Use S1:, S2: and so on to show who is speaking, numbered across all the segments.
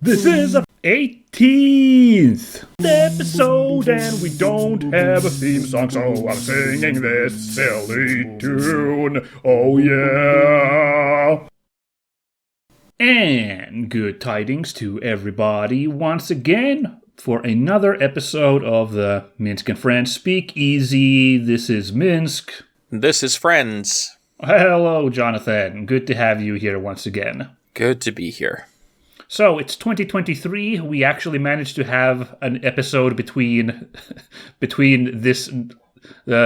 S1: This is the 18th episode and we don't have a theme song, so I'm singing this silly tune. Oh yeah! And good tidings to everybody once again for another episode of the Minsk and Friends Speakeasy. This is Minsk.
S2: This is Friends.
S1: Hello, Jonathan. Good to have you here once again.
S2: Good to be here.
S1: So, it's 2023. We actually managed to have an episode between this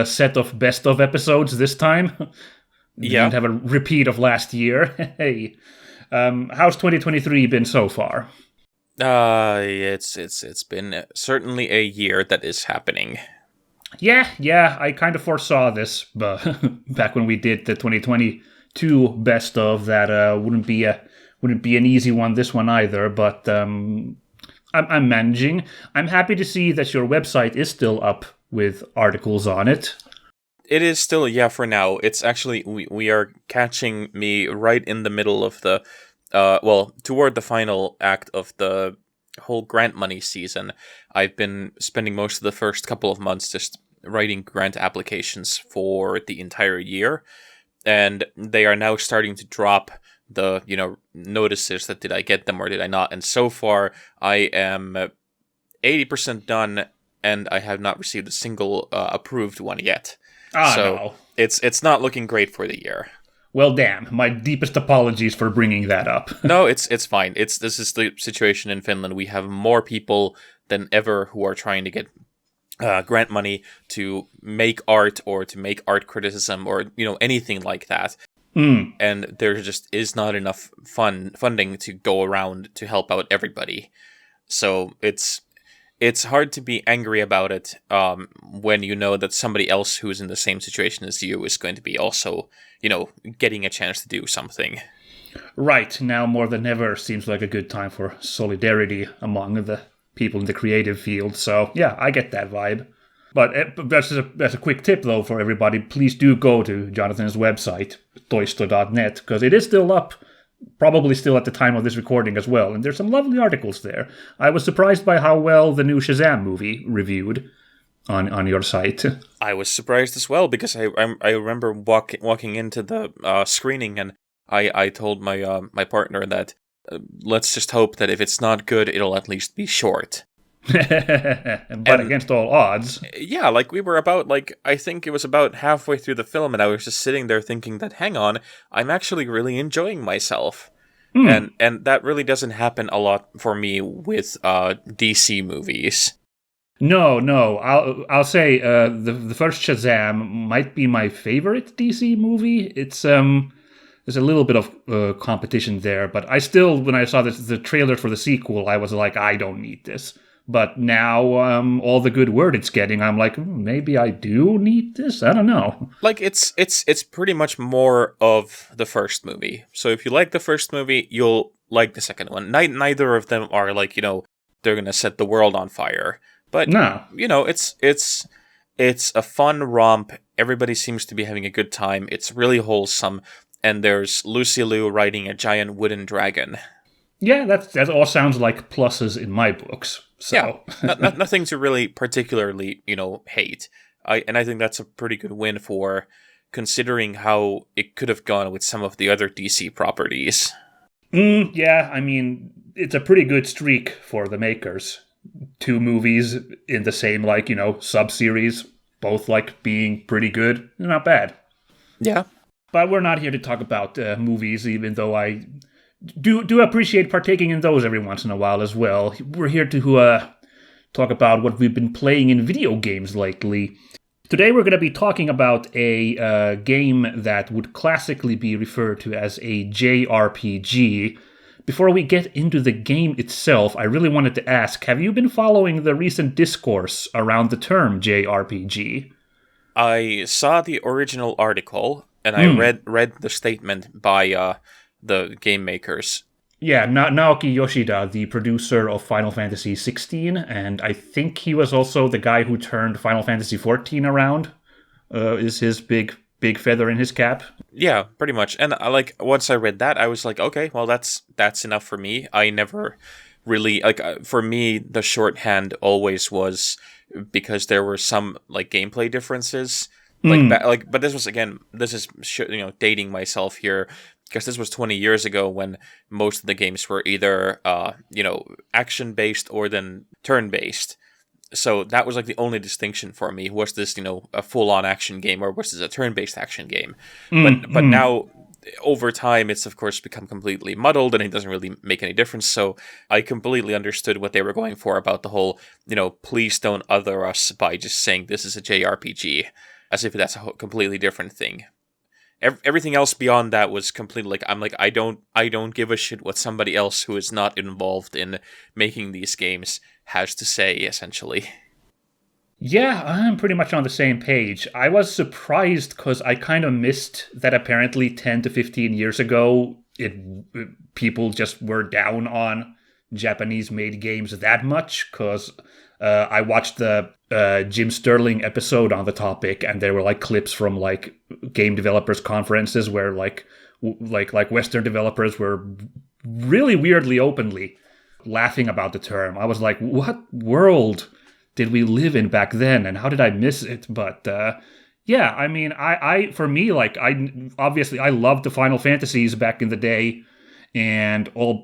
S1: set of best of episodes this time. We didn't have a repeat of last year. Hey, how's 2023 been so far?
S2: It's been certainly a year that is happening.
S1: Yeah, I kind of foresaw this back when we did the 2022 best of. That wouldn't be an easy one, this one either, but I'm managing. I'm happy to see that your website is still up with articles on it.
S2: It is still, for now. It's actually, we are catching me right in the middle of the, toward the final act of the whole grant money season. I've been spending most of the first couple of months just writing grant applications for the entire year, and they are now starting to drop the notices that did I get them or did I not, and so far I am 80% done and I have not received a single approved one yet.
S1: No.
S2: It's not looking great for the year.
S1: Well, damn, my deepest apologies for bringing that up.
S2: No, it's fine. This is the situation in Finland. We have more people than ever who are trying to get grant money to make art or to make art criticism or anything like that. And there just is not enough funding to go around to help out everybody. So it's hard to be angry about it when you know that somebody else who's in the same situation as you is going to be also, getting a chance to do something.
S1: Right. Now more than ever seems like a good time for solidarity among the people in the creative field. So, yeah, I get that vibe. But that's a quick tip, though, for everybody. Please do go to Jonathan's website, toisto.net, because it is still up, probably still at the time of this recording as well. And there's some lovely articles there. I was surprised by how well the new Shazam movie reviewed on your site.
S2: I was surprised as well, because I remember walking into the screening, and I told my partner that let's just hope that if it's not good, it'll at least be short.
S1: But against all odds.
S2: Yeah, we were about, I think it was about halfway through the film, and I was just sitting there thinking that, hang on, I'm actually really enjoying myself. And that really doesn't happen a lot for me with DC movies.
S1: No, I'll say the first Shazam might be my favorite DC movie. It's there's a little bit of competition there, but I still, when I saw the trailer for the sequel, I was like, I don't need this. But now, all the good word it's getting, I'm like, maybe I do need this? I don't know.
S2: It's pretty much more of the first movie. So if you like the first movie, you'll like the second one. Neither of them are they're going to set the world on fire. But,
S1: no.
S2: It's a fun romp. Everybody seems to be having a good time. It's really wholesome. And there's Lucy Liu riding a giant wooden dragon.
S1: Yeah, that all sounds like pluses in my books. So.
S2: Yeah, nothing to really particularly, hate. I think that's a pretty good win for considering how it could have gone with some of the other DC properties.
S1: Yeah, I mean, it's a pretty good streak for the makers. 2 movies in the same, sub-series, both, being pretty good. Not bad.
S2: Yeah.
S1: But we're not here to talk about movies, even though I do appreciate partaking in those every once in a while as well. We're here to talk about what we've been playing in video games lately. Today we're going to be talking about a game that would classically be referred to as a JRPG. Before we get into the game itself, I really wanted to ask, have you been following the recent discourse around the term JRPG?
S2: I saw the original article, and I read the statement by the game makers.
S1: Yeah, Naoki Yoshida, the producer of Final Fantasy XVI, and I think he was also the guy who turned Final Fantasy XIV around, is his big feather in his cap.
S2: Yeah, pretty much. And once I read that, I was like, okay, well, that's enough for me. I never really like for me the shorthand always was because there were some like gameplay differences. But this was again, this is dating myself here because this was 20 years ago when most of the games were either action based or then turn based. So that was like the only distinction for me. Was this a full on action game, or was this a turn based action game? But now over time it's of course become completely muddled and it doesn't really make any difference. So I completely understood what they were going for about the whole please don't other us by just saying this is a JRPG, as if that's a completely different thing. Everything else beyond that was completely I don't give a shit what somebody else who is not involved in making these games has to say, essentially.
S1: Yeah, I'm pretty much on the same page. I was surprised because I kind of missed that apparently 10 to 15 years ago, people just were down on Japanese-made games that much, because I watched the Jim Sterling episode on the topic, and there were like clips from like game developers conferences where like Western developers were really weirdly openly laughing about the term. I was like, what world did we live in back then, and how did I miss it? But yeah, I mean, I for me, like, I loved the Final Fantasies back in the day, and a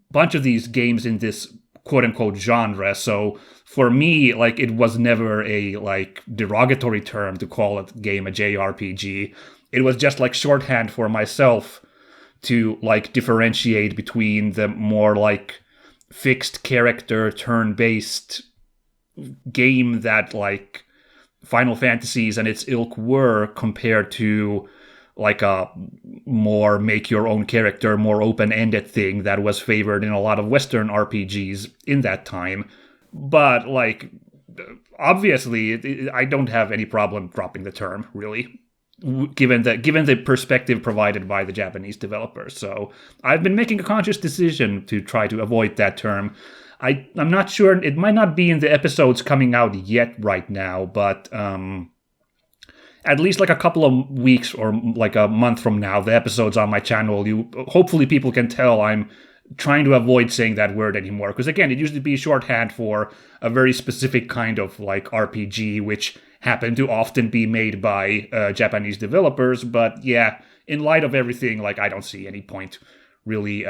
S1: bunch of these games in this quote-unquote genre. So for me, like, it was never a like derogatory term to call a game a JRPG. It was just like shorthand for myself to like differentiate between the more like fixed character turn-based game that like Final Fantasies and its ilk were, compared to like a more make your own character, more open-ended thing that was favored in a lot of Western RPGs in that time. But like, obviously, I don't have any problem dropping the term, really, given the perspective provided by the Japanese developers. So I've been making a conscious decision to try to avoid that term. I'm not sure, it might not be in the episodes coming out yet right now, but at least like a couple of weeks or like a month from now, the episodes on my channel, hopefully people can tell I'm trying to avoid saying that word anymore. Because again, it used to be shorthand for a very specific kind of like RPG, which happened to often be made by Japanese developers. But yeah, in light of everything, like, I don't see any point really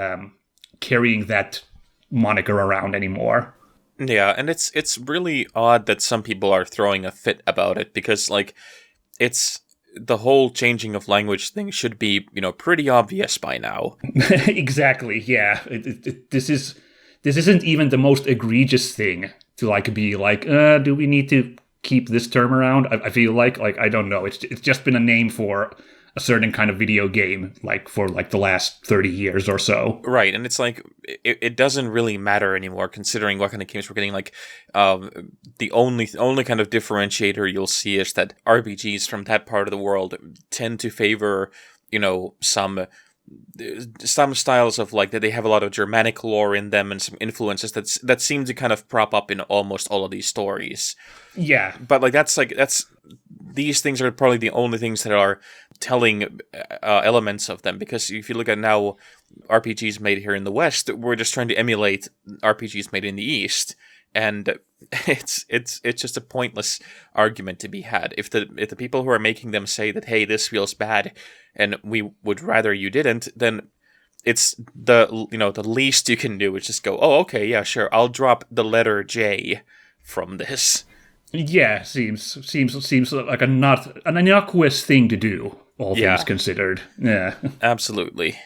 S1: carrying that moniker around anymore.
S2: Yeah, and it's really odd that some people are throwing a fit about it, because like it's the whole changing of language thing should be pretty obvious by now.
S1: Exactly. Yeah. This isn't even the most egregious thing to like be like, do we need to keep this term around? I feel like I don't know. It's just been a name for a certain kind of video game, like for like the last 30 years or so.
S2: Right, and it's like it doesn't really matter anymore, considering what kind of games we're getting. Like, the only kind of differentiator you'll see is that RPGs from that part of the world tend to favor, some styles of like that they have a lot of Germanic lore in them and some influences that seem to kind of prop up in almost all of these stories.
S1: Yeah,
S2: but like that's these things are probably the only things that are telling elements of them, because if you look at now RPGs made here in the West, we're just trying to emulate RPGs made in the East, and it's just a pointless argument to be had. If the people who are making them say that, hey, this feels bad and we would rather you didn't, then it's the least you can do is just go, oh, okay, yeah, sure, I'll drop the letter J from this.
S1: Yeah, seems like an innocuous thing to do, all things considered. Yeah.
S2: Absolutely.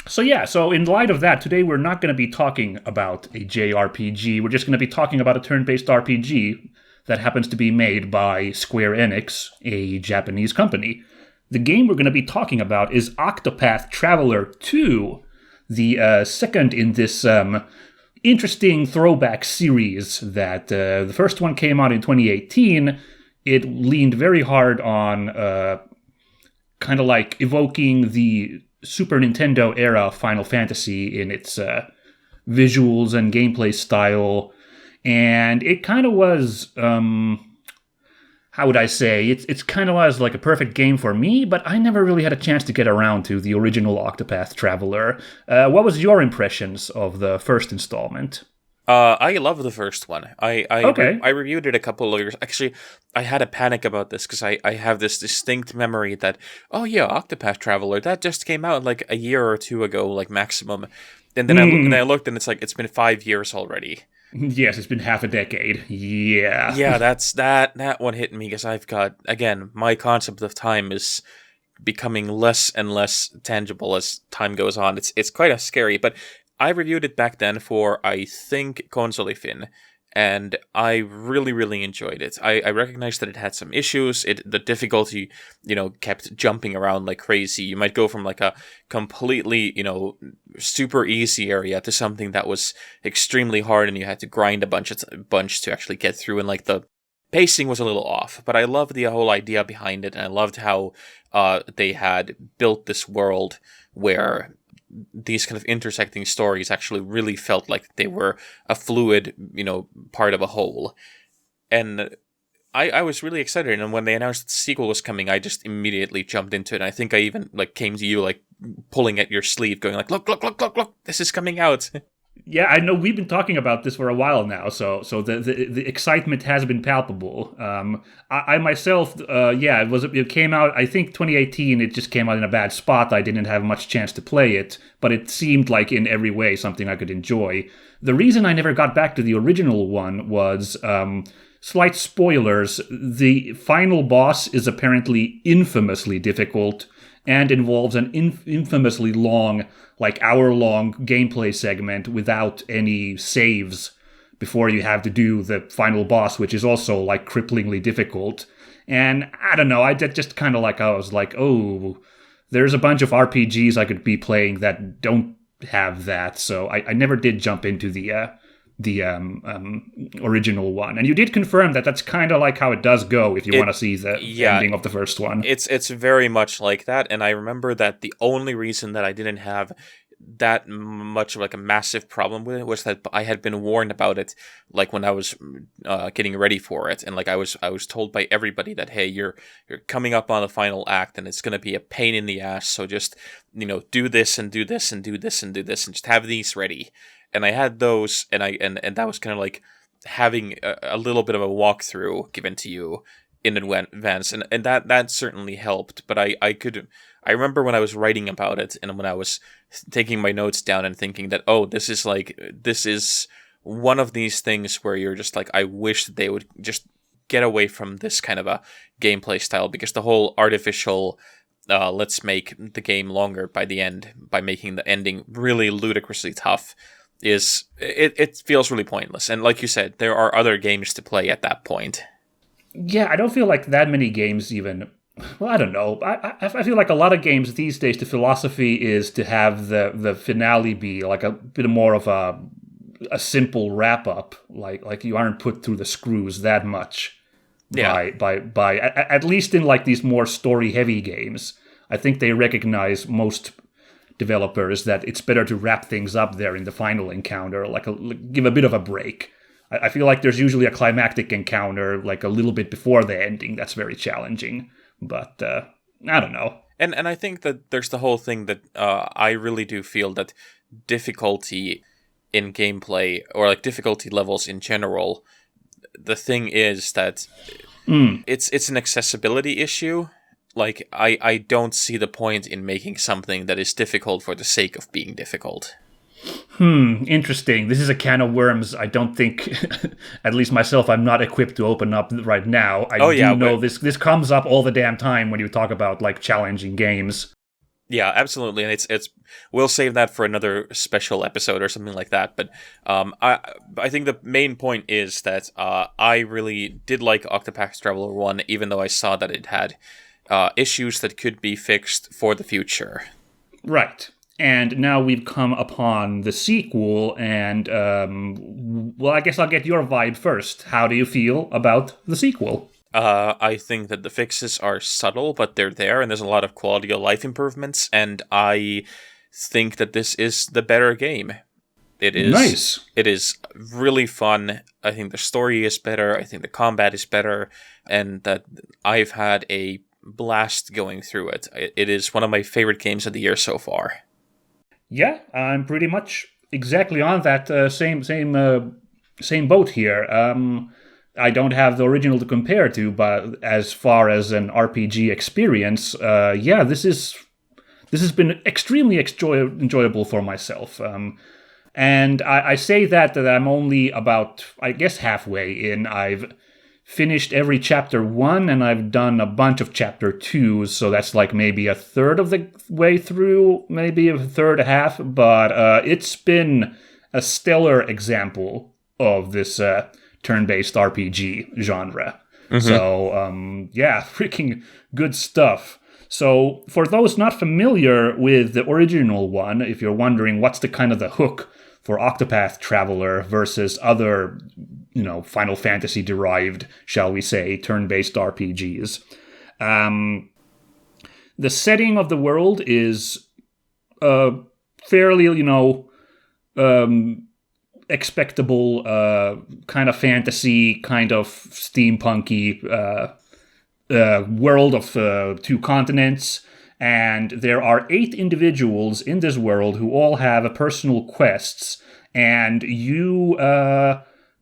S1: So in light of that, today we're not going to be talking about a JRPG. We're just going to be talking about a turn-based RPG that happens to be made by Square Enix, a Japanese company. The game we're going to be talking about is Octopath Traveler II, the second in this interesting throwback series that the first one came out in 2018. It leaned very hard on kind of like evoking the Super Nintendo era Final Fantasy in its visuals and gameplay style. And it kind of was how would I say, it's kind of was like a perfect game for me, but I never really had a chance to get around to the original Octopath Traveler. What was your impressions of the first installment?
S2: I love the first one.
S1: Okay.
S2: I reviewed it a couple of years. Actually, I had a panic about this because I have this distinct memory that, oh yeah, Octopath Traveler, that just came out like a year or two ago, like maximum. And then I looked and it's like it's been 5 years already.
S1: Yes, it's been half a decade. Yeah.
S2: Yeah, that one hit me because I've got, again, my concept of time is becoming less and less tangible as time goes on. It's quite a scary, but I reviewed it back then for, I think, Consolifin, and I really, really enjoyed it. I recognized that it had some issues. The difficulty, kept jumping around like crazy. You might go from like a completely, super easy area to something that was extremely hard, and you had to grind a bunch to actually get through, and like the pacing was a little off. But I loved the whole idea behind it, and I loved how they had built this world where these kind of intersecting stories actually really felt like they were a fluid, part of a whole. And I was really excited. And when they announced the sequel was coming, I just immediately jumped into it. And I think I even like came to you like pulling at your sleeve, going like, look, this is coming out.
S1: Yeah, I know we've been talking about this for a while now, so the excitement has been palpable. I myself, it came out. I think 2018. It just came out in a bad spot. I didn't have much chance to play it, but it seemed like in every way something I could enjoy. The reason I never got back to the original one was slight spoilers. The final boss is apparently infamously difficult and involves an infamously long, like hour-long gameplay segment without any saves before you have to do the final boss, which is also like cripplingly difficult. And I don't know, I just kind of like, I was like, oh, there's a bunch of RPGs I could be playing that don't have that, so I never did jump into the original one. And you did confirm that that's kind of like how it does go if you want to see the ending of the first one.
S2: It's very much like that, and I remember that the only reason that I didn't have that much of like a massive problem with it was that I had been warned about it like when I was getting ready for it, and like I was told by everybody that, hey, you're coming up on the final act and it's going to be a pain in the ass, so just do this and do this and do this and do this and just have these ready. And I had those, and that was kind of like having a little bit of a walkthrough given to you in advance, and that certainly helped. But I remember when I was writing about it, and when I was taking my notes down and thinking that, oh, this is one of these things where you're just like, I wish that they would just get away from this kind of a gameplay style, because the whole artificial let's make the game longer by the end by making the ending really ludicrously tough it feels really pointless. And like you said, there are other games to play at that point.
S1: Yeah, I don't feel like that many games even. Well, I don't know. I feel like a lot of games these days, the philosophy is to have the finale be like a bit more of a simple wrap up. Like you aren't put through the screws that much.
S2: Yeah.
S1: By at least in like these more story heavy games, I think they recognize, most developers, that it's better to wrap things up there in the final encounter, give a bit of a break. I feel like there's usually a climactic encounter like a little bit before the ending that's very challenging, but I don't know.
S2: And I think that there's the whole thing that I really do feel that difficulty in gameplay, or like difficulty levels in general, the thing is that it's an accessibility issue. Like, I don't see the point in making something that is difficult for the sake of being difficult.
S1: Interesting. This is a can of worms I don't think, at least myself, I'm not equipped to open up right now. I know this comes up all the damn time when you talk about, like, challenging games.
S2: Yeah, absolutely, and it's we'll save that for another special episode or something like that. But I think the main point is that I really did like Octopath Traveler 1, even though I saw that it had issues that could be fixed for the future.
S1: Right. And now we've come upon the sequel, and, well, I guess I'll get your vibe first. How do you feel about the sequel?
S2: I think that the fixes are subtle, but they're there, and there's a lot of quality of life improvements, and I think that this is the better game.
S1: Nice.
S2: It is really fun. I think the story is better. I think the combat is better, and that I've had a blast going through it. It is one of my favorite games of the year so far.
S1: Yeah, I'm pretty much exactly on that same boat here. I don't have the original to compare to, but as far as an RPG experience, yeah, this has been extremely enjoyable for myself. And I say that I'm only about, I guess, halfway in. I've finished every chapter 1, and I've done a bunch of chapter 2s, so that's like maybe a third of the way through, maybe a third, a half, but it's been a stellar example of this turn-based RPG genre. So, yeah, freaking good stuff. So, for those not familiar with the original one, if you're wondering what's the kind of the hook for Octopath Traveler versus other, Final Fantasy derived, shall we say, turn-based RPGs. The setting of the world is fairly, expectable kind of fantasy, kind of steampunky world of 2 continents. And there are 8 individuals in this world who all have personal quests. And you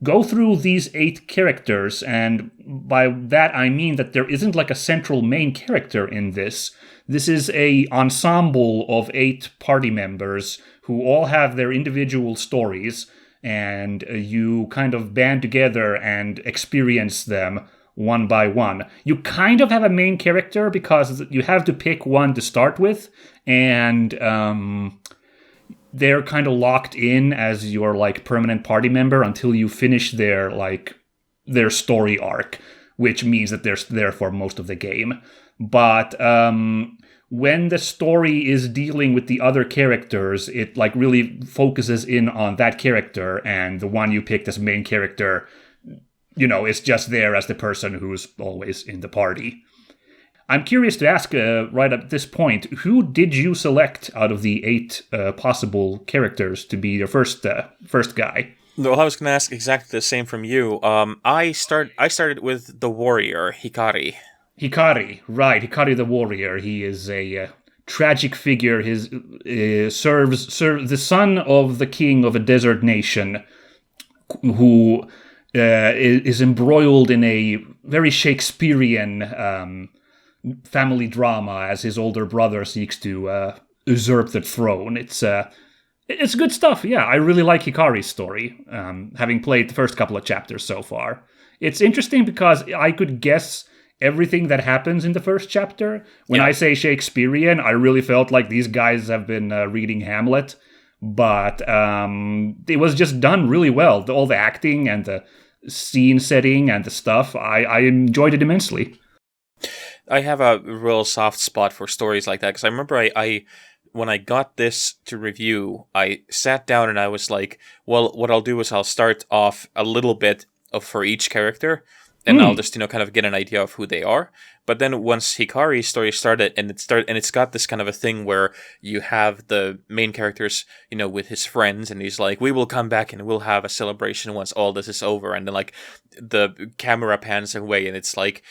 S1: go through these 8 characters. And by that, I mean that there isn't like a central main character in this. This is a ensemble of 8 party members who all have their individual stories. And you kind of band together and experience them one by one. You kind of have a main character because you have to pick one to start with, and they're kind of locked in as your like permanent party member until you finish their story arc, which means that they're there for most of the game. But when the story is dealing with the other characters, it like really focuses in on that character, and the one you picked as main character, is just there as the person who's always in the party. I'm curious to ask right at this point, who did you select out of the 8 possible characters to be your first guy?
S2: Well, I was going to ask exactly the same from you. I started with the warrior, Hikari.
S1: Hikari, right. Hikari the warrior. He is a tragic figure. His serves the son of the king of a desert nation who is embroiled in a very Shakespearean family drama as his older brother seeks to usurp the throne. It's good stuff. Yeah, I really like Hikari's story, having played the first couple of chapters so far. It's interesting because I could guess everything that happens in the first chapter. When I say Shakespearean, I really felt like these guys have been reading Hamlet. But it was just done really well. All the acting and the scene setting and the stuff, I enjoyed it immensely.
S2: I have a real soft spot for stories like that, because I remember I when I got this to review, I sat down and I was like, well, what I'll do is I'll start off a little bit for each character, and I'll just, kind of get an idea of who they are. But then once Hikari's story started, and it's got this kind of a thing where you have the main characters, with his friends, and he's like, we will come back and we'll have a celebration once all this is over. And then like the camera pans away, and it's like,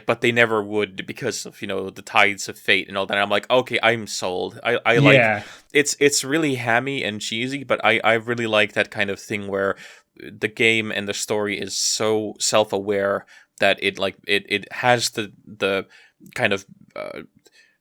S2: but they never would because of, the tides of fate and all that. And I'm like, okay, I'm sold. I like, it's really hammy and cheesy, but I really like that kind of thing where the game and the story is so self-aware that it has the kind of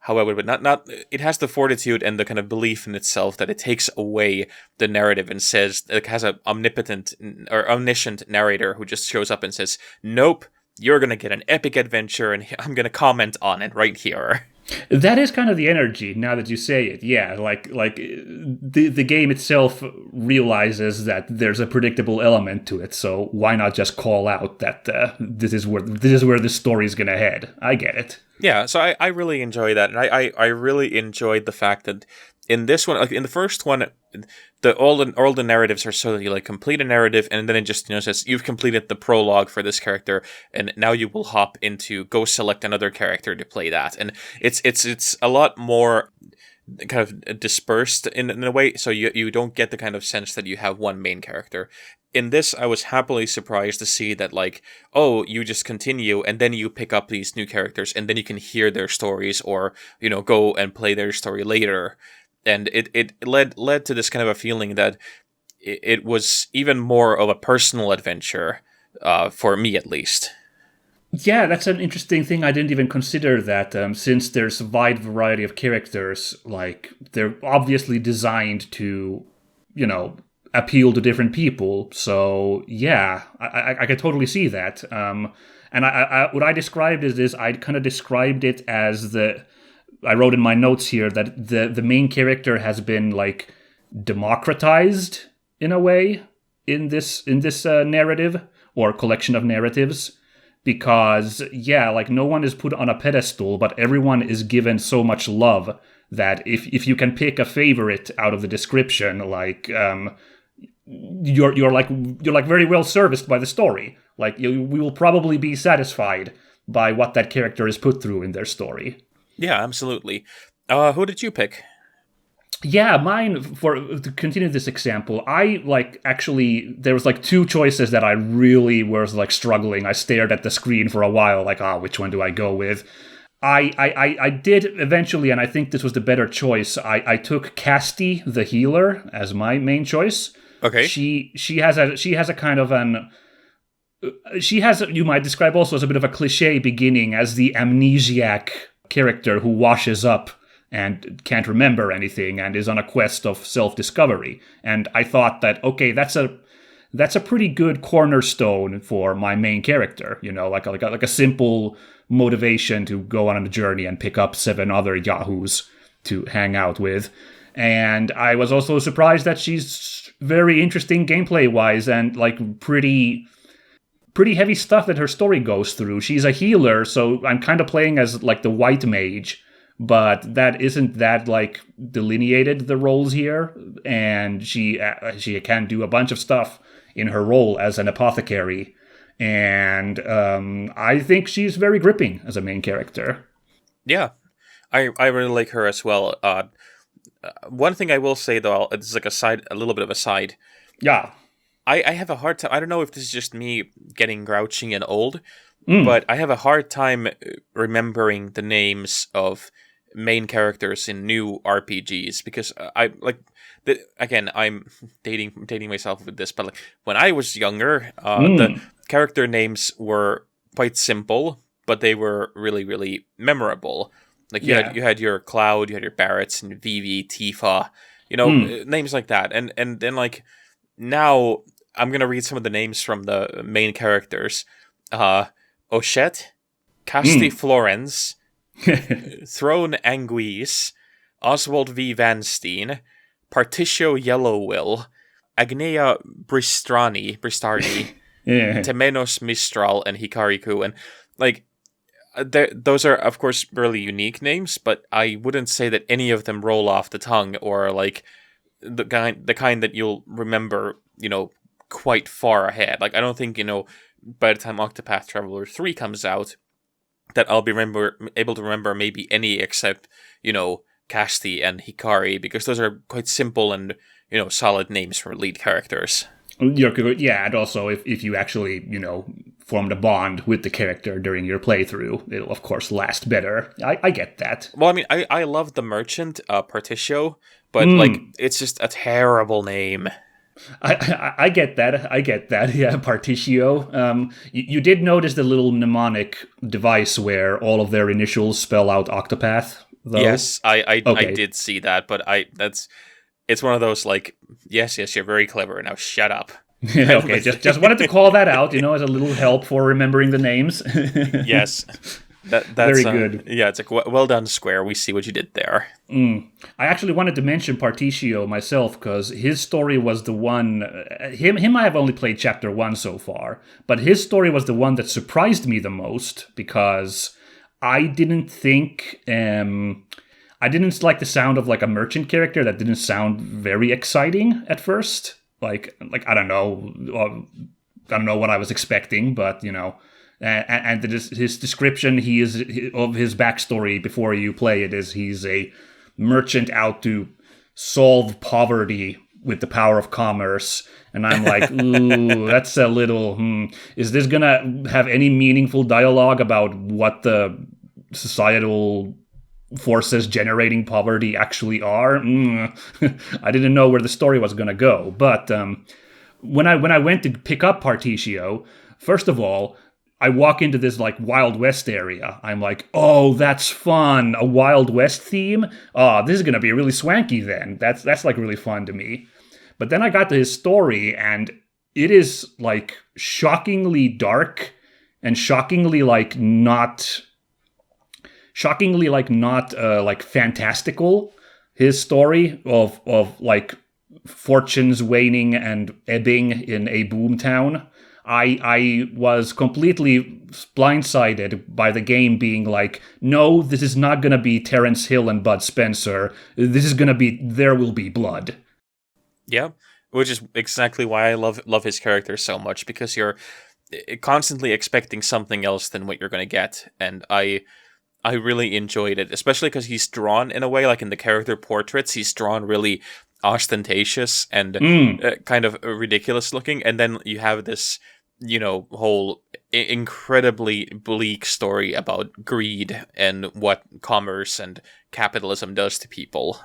S2: however, but not it has the fortitude and the kind of belief in itself that it takes away the narrative and says it has an omnipotent or omniscient narrator who just shows up and says, nope, you're gonna get an epic adventure and I'm gonna comment on it right here.
S1: That is kind of the energy, now that you say it. Yeah, like the game itself realizes that there's a predictable element to it, so why not just call out that this is where the story's gonna head? I get it.
S2: Yeah, so I really enjoy that, and I really enjoyed the fact that in this one, like in the first one, all the narratives are so that you like complete a narrative, and then it just says you've completed the prologue for this character, and now you will hop into go select another character to play that, and it's a lot more kind of dispersed in a way, so you don't get the kind of sense that you have one main character. In this, I was happily surprised to see that, like, oh, you just continue, and then you pick up these new characters, and then you can hear their stories, or, go and play their story later. And it led to this kind of a feeling that it was even more of a personal adventure, for me at least.
S1: Yeah, that's an interesting thing. I didn't even consider that, since there's a wide variety of characters, like, they're obviously designed to, appeal to different people. So, yeah, I can totally see that. And I what I described is I kind of described it as I wrote in my notes here that the main character has been, like, democratized in a way in this narrative or collection of narratives. Because, yeah, like, no one is put on a pedestal, but everyone is given so much love that if you can pick a favorite out of the description, like, you're very well serviced by the story. Like, we will probably be satisfied by what that character is put through in their story.
S2: Yeah, absolutely. Who did you pick?
S1: Yeah, mine, to continue this example, there was, like, two choices that I really was, like, struggling. I stared at the screen for a while, like, which one do I go with? I did eventually, and I think this was the better choice. I took Casti, the healer, as my main choice.
S2: Okay.
S1: She has a kind of you might describe also as a bit of a cliche beginning as the amnesiac character who washes up and can't remember anything and is on a quest of self-discovery. And I thought that, okay, that's a pretty good cornerstone for my main character, like a simple motivation to go on a journey and pick up 7 other yahoos to hang out with. And I was also surprised that she's very interesting gameplay-wise and, like, pretty heavy stuff that her story goes through. She's a healer, so I'm kind of playing as, like, the white mage, but that isn't that, like, delineated, the roles here, and she can do a bunch of stuff in her role as an apothecary, and I think she's very gripping as a main character.
S2: Yeah, I really like her as well. One thing I will say, though, it's like a little bit of a side.
S1: Yeah.
S2: I have a hard time, I don't know if this is just me getting grouchy and old, but I have a hard time remembering the names of main characters in new RPGs, because again, I'm dating myself with this, but, like, when I was younger, the character names were quite simple, but they were really, really memorable. Like, you had your Cloud, you had your Barretts and Vivi, Tifa, names like that. And then, like, now I'm gonna read some of the names from the main characters. Ochette, Casti Florence, Throne Anguise, Oswald V. Vanstein, Particio Yellowwill, Agnea Bristardi, Temenos Mistral, and Hikariku. And, like, those are, of course, really unique names, but I wouldn't say that any of them roll off the tongue or, like, the kind that you'll remember, quite far ahead. Like, I don't think, by the time Octopath Traveler 3 comes out, that I'll be able to remember maybe any except, Casti and Hikari, because those are quite simple and, solid names for lead characters.
S1: Yeah, and also if you actually, formed a bond with the character during your playthrough, it'll, of course, last better. I get that.
S2: Well, I mean, I love the merchant, Particio, but, like, it's just a terrible name.
S1: I get that. Yeah, Particio. You did notice the little mnemonic device where all of their initials spell out Octopath, though?
S2: Yes, I did see that, but it's one of those, like, yes, you're very clever, now shut up.
S1: Okay, just wanted to call that out, as a little help for remembering the names.
S2: Yes. That's
S1: very good.
S2: Yeah, it's like, well done, Square. We see what you did there.
S1: I actually wanted to mention Particio myself because his story was the one. Him, I have only played Chapter 1 so far, but his story was the one that surprised me the most because I didn't think. I didn't like the sound of, like, a merchant character. That didn't sound very exciting at first. Like I don't know what I was expecting, but and his description of his backstory before you play it is he's a merchant out to solve poverty with the power of commerce. And I'm like, ooh, that's a little, is this gonna have any meaningful dialogue about what the societal forces generating poverty actually are? I didn't know where the story was gonna go. But when I went to pick up Particio, first of all, I walk into this like Wild West area. I'm like, oh, that's fun. A Wild West theme? Oh, this is gonna be really swanky then. That's like really fun to me. But then I got to his story, and it is like shockingly dark and shockingly not like fantastical. His story of like fortunes waning and ebbing in a boomtown. I was completely blindsided by the game being like, no, this is not going to be Terence Hill and Bud Spencer. This is going to be There Will Be Blood.
S2: Yeah, which is exactly why I love his character so much, because you're constantly expecting something else than what you're going to get. And I really enjoyed it, especially because he's drawn in a way, like in the character portraits, he's drawn really ostentatious and kind of ridiculous looking. And then you have this, whole incredibly bleak story about greed and what commerce and capitalism does to people.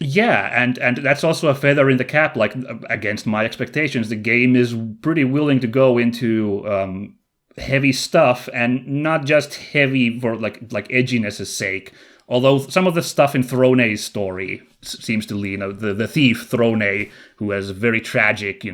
S1: Yeah, and that's also a feather in the cap, like, against my expectations. The game is pretty willing to go into heavy stuff, and not just heavy for like edginess' sake. Although some of the stuff in Throne's story seems to lean, the thief Throne, who has a very tragic,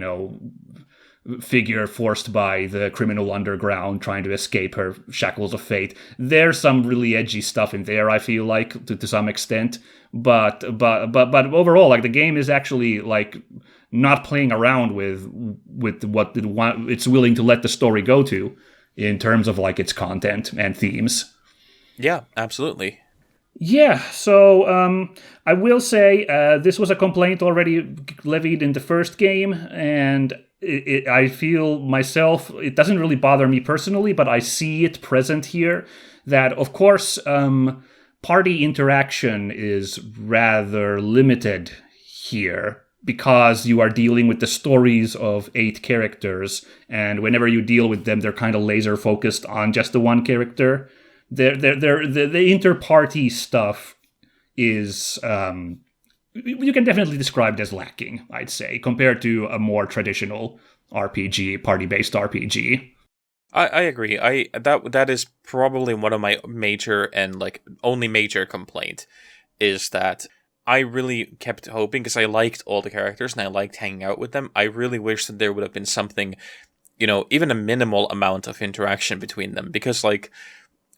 S1: figure forced by the criminal underground trying to escape her shackles of fate. There's some really edgy stuff in there, I feel like, to some extent. But overall, like, the game is actually like not playing around with what it's willing to let the story go to in terms of like its content and themes.
S2: Yeah, absolutely.
S1: Yeah, so I will say this was a complaint already levied in the first game, and I feel myself, it doesn't really bother me personally, but I see it present here, that of course party interaction is rather limited here, because you are dealing with the stories of 8 characters, and whenever you deal with them, they're kind of laser focused on just the one character. The inter-party stuff is you can definitely describe it as lacking, I'd say, compared to a more traditional RPG, party-based RPG.
S2: I agree. That is probably one of my major and like only major complaint, is that I really kept hoping, because I liked all the characters and I liked hanging out with them. I really wish that there would have been something, even a minimal amount of interaction between them, because like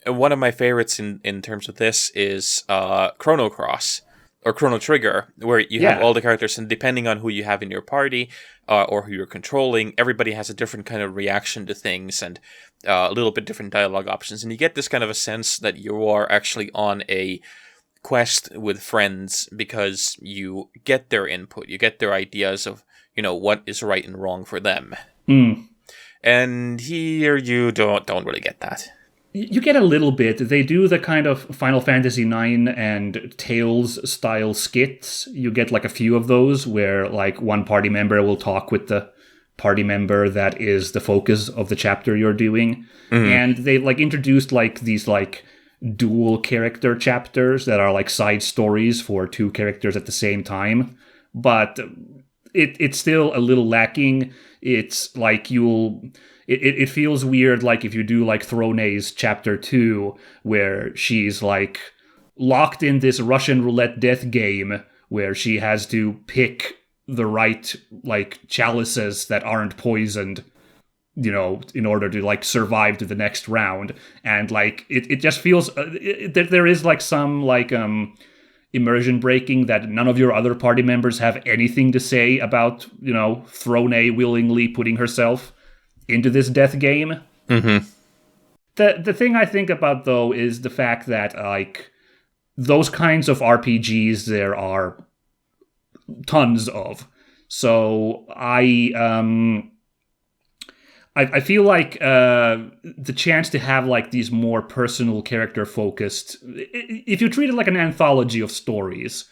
S2: one of my favorites in terms of this is Chrono Cross or Chrono Trigger, where you have all the characters, and depending on who you have in your party or who you're controlling, everybody has a different kind of reaction to things and a little bit different dialogue options, and you get this kind of a sense that you are actually on a quest with friends, because you get their input, you get their ideas of what is right and wrong for them. And here you don't really get that.
S1: You get a little bit. They do the kind of Final Fantasy IX and Tales style skits. You get like a few of those where like one party member will talk with the party member that is the focus of the chapter you're doing. And they like introduced like these like dual character chapters that are like side stories for 2 characters at the same time. But it's still a little lacking. It's like it feels weird, like if you do like Throne's chapter 2, where she's like locked in this Russian roulette death game where she has to pick the right like chalices that aren't poisoned, in order to like survive to the next round. And like it just feels there is like some like immersion breaking, that none of your other party members have anything to say about, Throne willingly putting herself into this death game. The thing I think about, though, is the fact that like those kinds of RPGs there are tons of. So I I feel like the chance to have like these more personal character focused, if you treat it like an anthology of stories,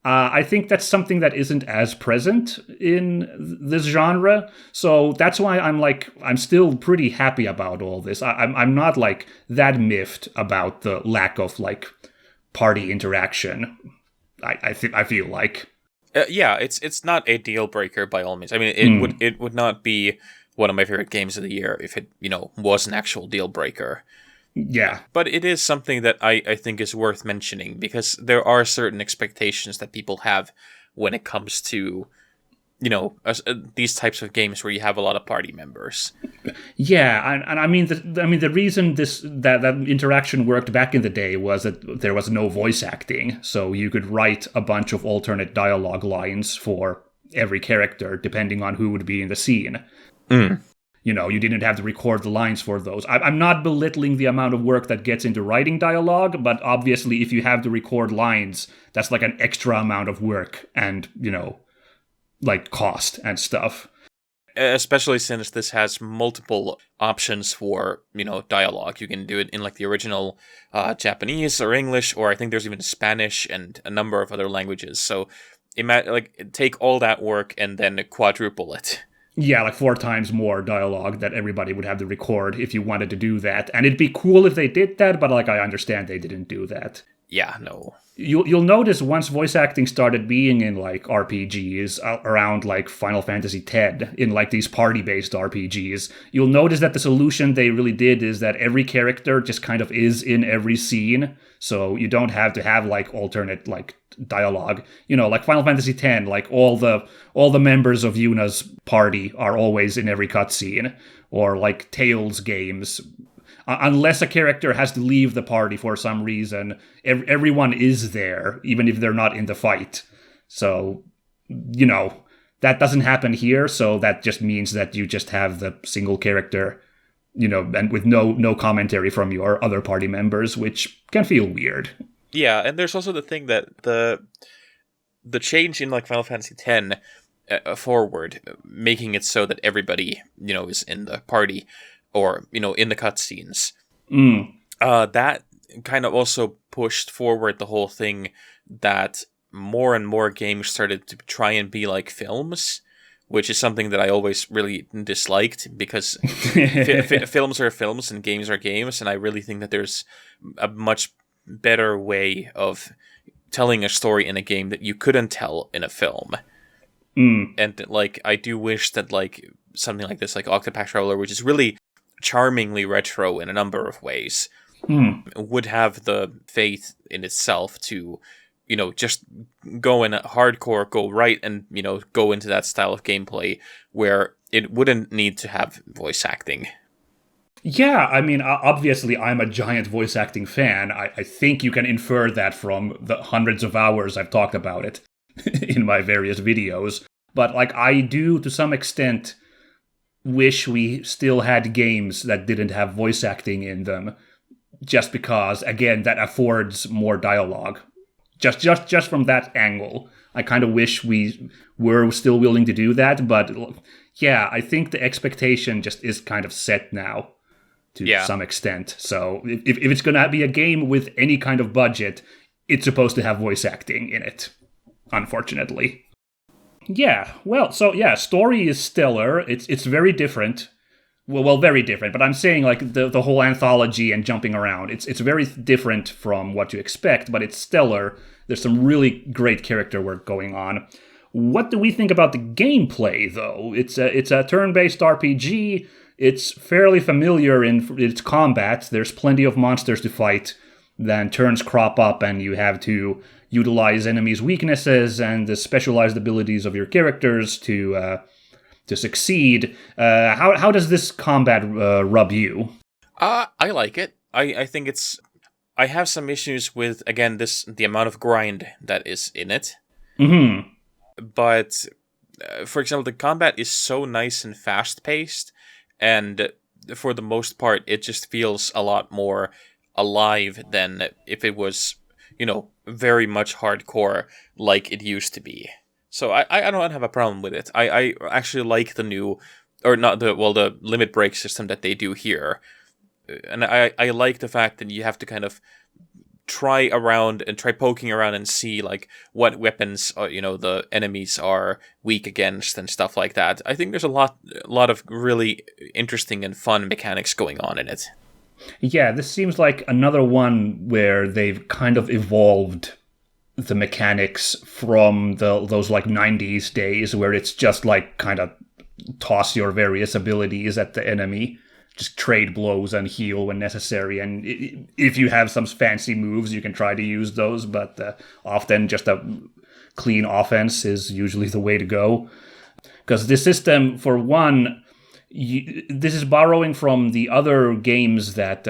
S1: I think that's something that isn't as present in this genre. So that's why I'm still pretty happy about all this. I'm not like that miffed about the lack of like party interaction. I feel like.
S2: Yeah, it's not a deal breaker by all means. I mean, it would not be one of my favorite games of the year if it, was an actual deal breaker.
S1: Yeah.
S2: But it is something that I think is worth mentioning, because there are certain expectations that people have when it comes to, these types of games where you have a lot of party members.
S1: Yeah, and I mean, the reason that interaction worked back in the day was that there was no voice acting, so you could write a bunch of alternate dialogue lines for every character depending on who would be in the scene. You didn't have to record the lines for those. I'm not belittling the amount of work that gets into writing dialogue, but obviously if you have to record lines, that's like an extra amount of work and, like cost and stuff.
S2: Especially since this has multiple options for, dialogue. You can do it in like the original Japanese or English, or I think there's even Spanish and a number of other languages. So take all that work and then quadruple it.
S1: Yeah, like 4 times more dialogue that everybody would have to record if you wanted to do that. And it'd be cool if they did that, but like I understand they didn't do that.
S2: Yeah, no.
S1: You'll notice once voice acting started being in like RPGs around like Final Fantasy X, in like these party-based RPGs, you'll notice that the solution they really did is that every character just kind of is in every scene, so you don't have to have like alternate like dialogue. Like Final Fantasy X, like all the members of Yuna's party are always in every cutscene, or like Tales games. Unless a character has to leave the party for some reason, everyone is there, even if they're not in the fight. So, that doesn't happen here, so that just means that you just have the single character, and with no commentary from your other party members, which can feel weird.
S2: Yeah, and there's also the thing that the change in like Final Fantasy X forward, making it so that everybody, is in the party, or, in the cutscenes. That kind of also pushed forward the whole thing that more and more games started to try and be like films, which is something that I always really disliked, because films are films and games are games, and I really think that there's a much better way of telling a story in a game that you couldn't tell in a film. And, like, I do wish that, like, something like this, like Octopath Traveler, which is really charmingly retro in a number of ways, would have the faith in itself to, just go in hardcore, go right, and, go into that style of gameplay where it wouldn't need to have voice acting.
S1: Yeah, I mean, obviously I'm a giant voice acting fan. I think you can infer that from the hundreds of hours I've talked about it in my various videos. But, like, I do, to some extent, wish we still had games that didn't have voice acting in them, just because, again, that affords more dialogue. Just from that angle, I kind of wish we were still willing to do that, but yeah, I think the expectation just is kind of set now to some extent. So if it's going to be a game with any kind of budget, it's supposed to have voice acting in it, unfortunately. Yeah, well, so yeah, story is stellar. It's very different. Well, very different, but I'm saying like the whole anthology and jumping around. It's very different from what you expect, but it's stellar. There's some really great character work going on. What do we think about the gameplay, though? It's a turn-based RPG. It's fairly familiar in its combat. There's plenty of monsters to fight. Then turns crop up, and you have to utilize enemies' weaknesses and the specialized abilities of your characters to succeed. How does this combat rub you?
S2: I like it. I think it's... I have some issues with, again, the amount of grind that is in it.
S1: Mm-hmm.
S2: But, for example, the combat is so nice and fast-paced, and for the most part, it just feels a lot more alive than if it was, very much hardcore like it used to be. So I don't have a problem with it. I actually like the new or not the limit break system that they do here. And I like the fact that you have to kind of try around and try poking around and see like what weapons the enemies are weak against and stuff like that. I think there's a lot of really interesting and fun mechanics going on in it.
S1: Yeah, this seems like another one where they've kind of evolved the mechanics from those like 90s days where it's just like kind of toss your various abilities at the enemy, just trade blows and heal when necessary. And if you have some fancy moves, you can try to use those, but often just a clean offense is usually the way to go. Because this system, for one, this is borrowing from the other games that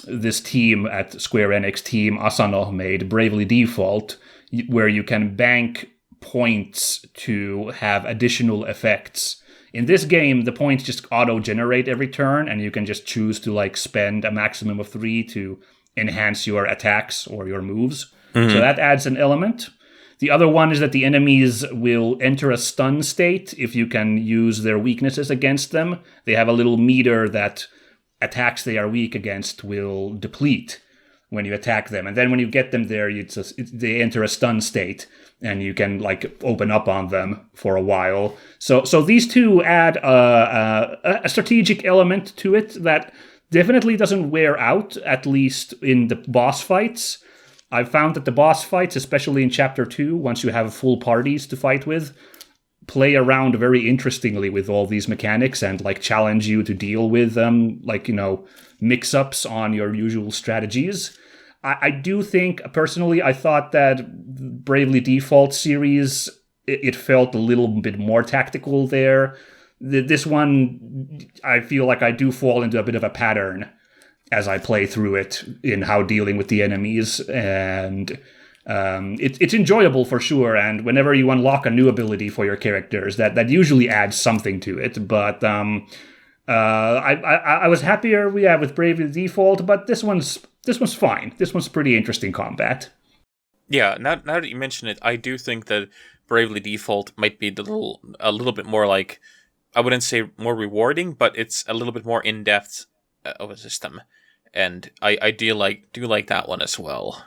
S1: this team at Square Enix, Team Asano, made, Bravely Default, where you can bank points to have additional effects. In this game, the points just auto-generate every turn, and you can just choose to like spend a maximum of 3 to enhance your attacks or your moves. Mm-hmm. So that adds an element. The other one is that the enemies will enter a stun state if you can use their weaknesses against them. They have a little meter that attacks they are weak against will deplete when you attack them. And then when you get them there, they enter a stun state, and you can like open up on them for a while. So these two add a strategic element to it that definitely doesn't wear out, at least in the boss fights. I've found that the boss fights, especially in Chapter 2, once you have full parties to fight with, play around very interestingly with all these mechanics and like challenge you to deal with mix-ups on your usual strategies. I do think, personally, I thought that Bravely Default series, it felt a little bit more tactical there. This one, I feel like I do fall into a bit of a pattern as I play through it in how dealing with the enemies, and it's enjoyable for sure. And whenever you unlock a new ability for your characters, that usually adds something to it. But I was happier with Bravely Default, but this one's fine. This one's pretty interesting combat.
S2: Yeah, now that you mention it, I do think that Bravely Default might be a little bit more like, I wouldn't say more rewarding, but it's a little bit more in-depth of a system. And I do like that one as well.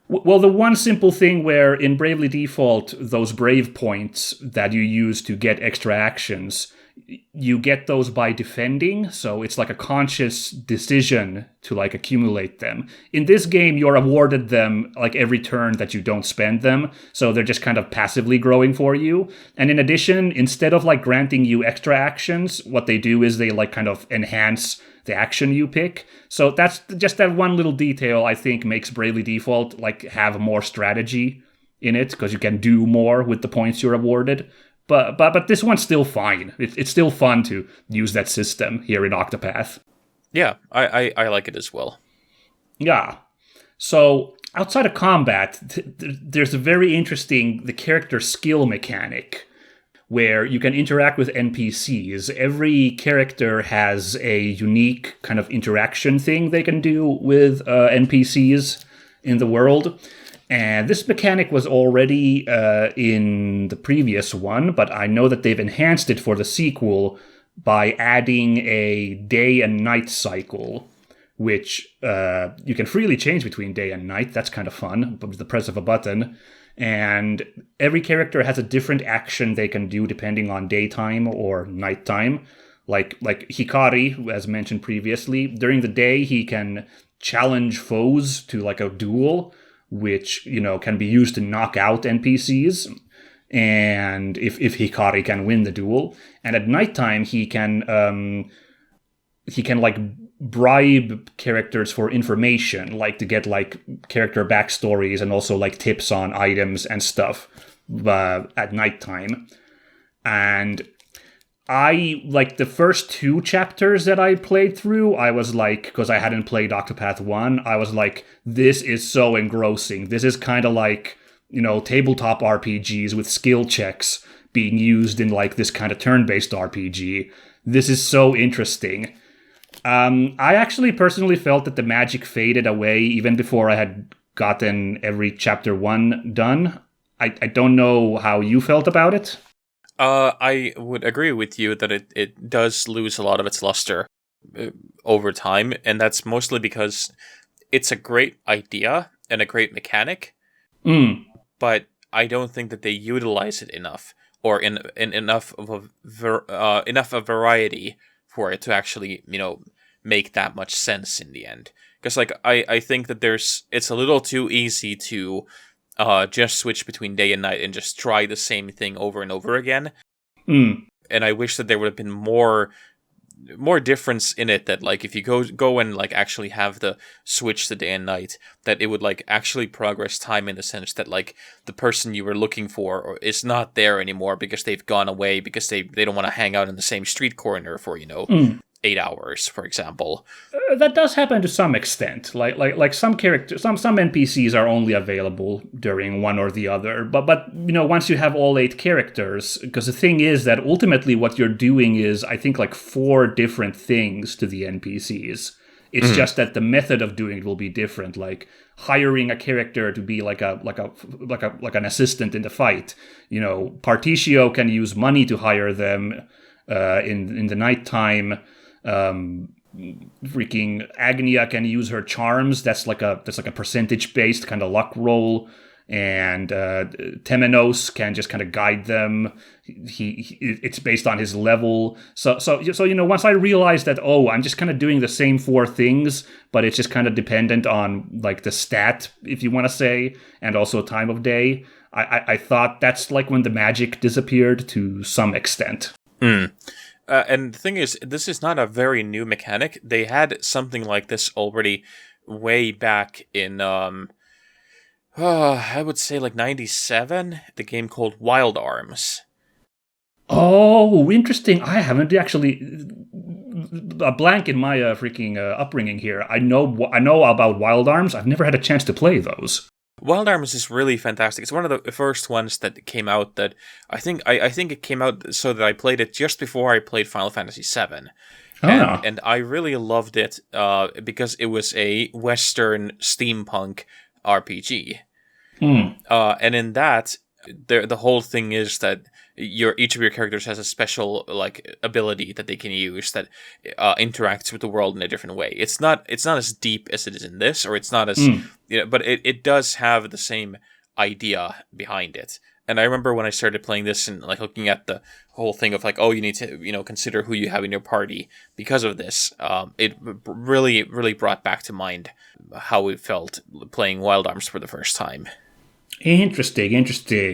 S1: Well, the one simple thing where in Bravely Default, those brave points that you use to get extra actions, you get those by defending, so it's like a conscious decision to like accumulate them. In this game, you're awarded them like every turn that you don't spend them, so they're just kind of passively growing for you. And in addition, instead of like granting you extra actions, what they do is they like kind of enhance the action you pick. So that's just that one little detail I think makes Bravely Default like have more strategy in it, because you can do more with the points you're awarded. But this one's still fine. It's still fun to use that system here in Octopath.
S2: Yeah, I like it as well.
S1: Yeah. So outside of combat, there's a very interesting the character skill mechanic where you can interact with NPCs. Every character has a unique kind of interaction thing they can do with NPCs in the world. And this mechanic was already in the previous one, but I know that they've enhanced it for the sequel by adding a day and night cycle, which you can freely change between day and night. That's kind of fun, with the press of a button. And every character has a different action they can do depending on daytime or nighttime. Like Hikari, as mentioned previously, during the day he can challenge foes to like a duel, which, can be used to knock out NPCs, and if Hikari can win the duel. And at nighttime, he can like bribe characters for information, like to get like character backstories and also like tips on items and stuff at nighttime. And I, like, the first 2 chapters that I played through, I was like, because I hadn't played Octopath 1, I was like, this is so engrossing. This is kind of like, tabletop RPGs with skill checks being used in, like, this kind of turn-based RPG. This is so interesting. I actually personally felt that the magic faded away even before I had gotten every chapter 1 done. I don't know how you felt about it.
S2: I would agree with you that it does lose a lot of its luster over time, and that's mostly because it's a great idea and a great mechanic,
S1: Mm.
S2: but I don't think that they utilize it enough, or in enough of enough of variety for it to actually, make that much sense in the end. Because like I think that it's a little too easy to just switch between day and night and just try the same thing over and over again.
S1: Mm.
S2: And I wish that there would have been more difference in it, that like if you go and like actually have the switch to day and night, that it would like actually progress time, in the sense that like the person you were looking for is not there anymore because they've gone away, because they don't want to hang out in the same street corner for
S1: Mm.
S2: 8 hours, for example.
S1: That does happen to some extent. Like some characters, some NPCs are only available during one or the other. But once you have all 8 characters, because the thing is that ultimately what you're doing is, I think, like 4 different things to the NPCs. It's just that the method of doing it will be different. Like hiring a character to be like an assistant in the fight. Particio can use money to hire them in the nighttime. Freaking Agnia can use her charms. That's like a percentage based kind of luck roll, and Temenos can just kind of guide them. It's based on his level. So once I realized that, I'm just kind of doing the same 4 things, but it's just kind of dependent on like the stat, if you want to say, and also time of day. I thought that's like when the magic disappeared to some extent.
S2: And the thing is, this is not a very new mechanic. They had something like this already way back in, I would say like 97, the game called Wild Arms.
S1: Oh, interesting. I haven't actually, a blank in my freaking upbringing here. I know about Wild Arms. I've never had a chance to play those.
S2: Wild Arms is really fantastic. It's one of the first ones that came out that I think it came out so that I played it just before I played Final Fantasy VII. And I really loved it because it was a Western steampunk RPG. And in that, the whole thing is that each of your characters has a special like ability that they can use that interacts with the world in a different way. It's not as deep as it is in this, or it's not as but it does have the same idea behind it. And I remember when I started playing this and like looking at the whole thing of like, you need to consider who you have in your party because of this. It really really brought back to mind how it felt playing Wild Arms for the first time.
S1: Interesting.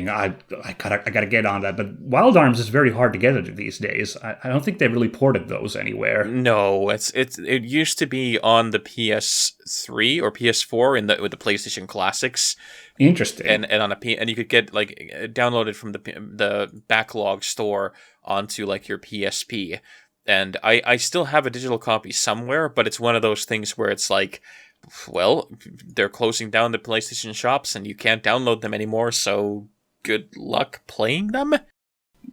S1: I gotta get on that. But Wild Arms is very hard to get into these days. I don't think they really ported those anywhere.
S2: No, it used to be on the PS3 or PS4 with the PlayStation Classics.
S1: Interesting.
S2: And you could get like downloaded from the backlog store onto like your PSP. And I still have a digital copy somewhere, but it's one of those things where it's like, well, they're closing down the PlayStation shops and you can't download them anymore, so good luck playing them?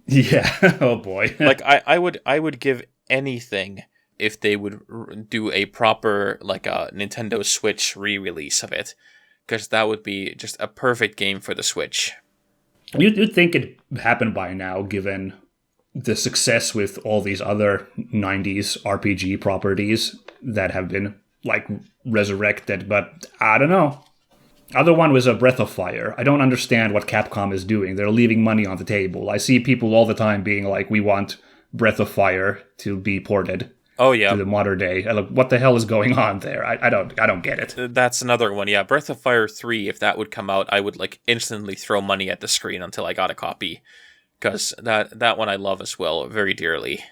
S1: Yeah, oh boy.
S2: Like, I would give anything if they would do a proper, like, a Nintendo Switch re-release of it, because that would be just a perfect game for the Switch.
S1: You'd think it happened by now, given the success with all these other 90s RPG properties that have been like resurrected, but I don't know. Other one was a Breath of Fire. I don't understand what Capcom is doing. They're leaving money on the table. I see people all the time being like, we want Breath of Fire to be ported to the modern day. Like, what the hell is going on there? I don't get it.
S2: That's another one. Yeah, Breath of Fire 3, if that would come out, I would like instantly throw money at the screen until I got a copy, because that one I love as well very dearly.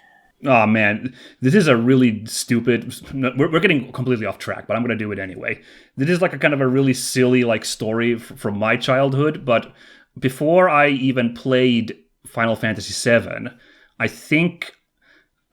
S1: Oh man, this is a really stupid. We're getting completely off track, but I'm going to do it anyway. This is like a kind of a really silly like story from my childhood. But before I even played Final Fantasy VII, I think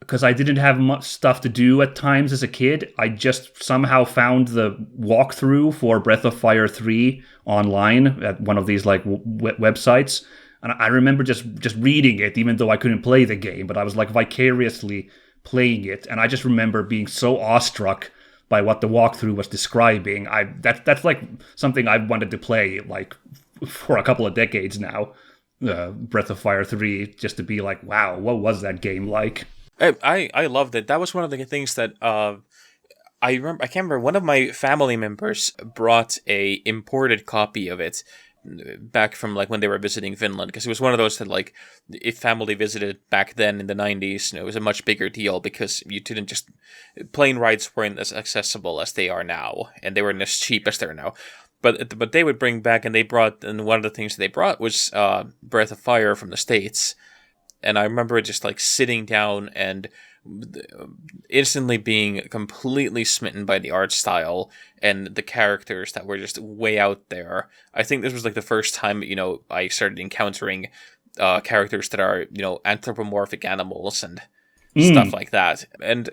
S1: because I didn't have much stuff to do at times as a kid, I just somehow found the walkthrough for Breath of Fire 3 online at one of these like websites. And I remember just reading it, even though I couldn't play the game, but I was like vicariously playing it. And I just remember being so awestruck by what the walkthrough was describing. That's like something I've wanted to play like for a couple of decades now. Breath of Fire 3 just to be like, wow, what was that game like?
S2: I loved it. That was one of the things that I remember. I can't remember. One of my family members brought a imported copy of it back from like when they were visiting Finland, because it was one of those that like if family visited back then in the 90s, it was a much bigger deal because you didn't just plane rides weren't as accessible as they are now, and they weren't as cheap as they're now. But they would bring back, and one of the things they brought was Breath of Fire from the States. And I remember just like sitting down and instantly being completely smitten by the art style and the characters that were just way out there. I think this was like the first time, I started encountering characters that are, anthropomorphic animals and stuff like that. And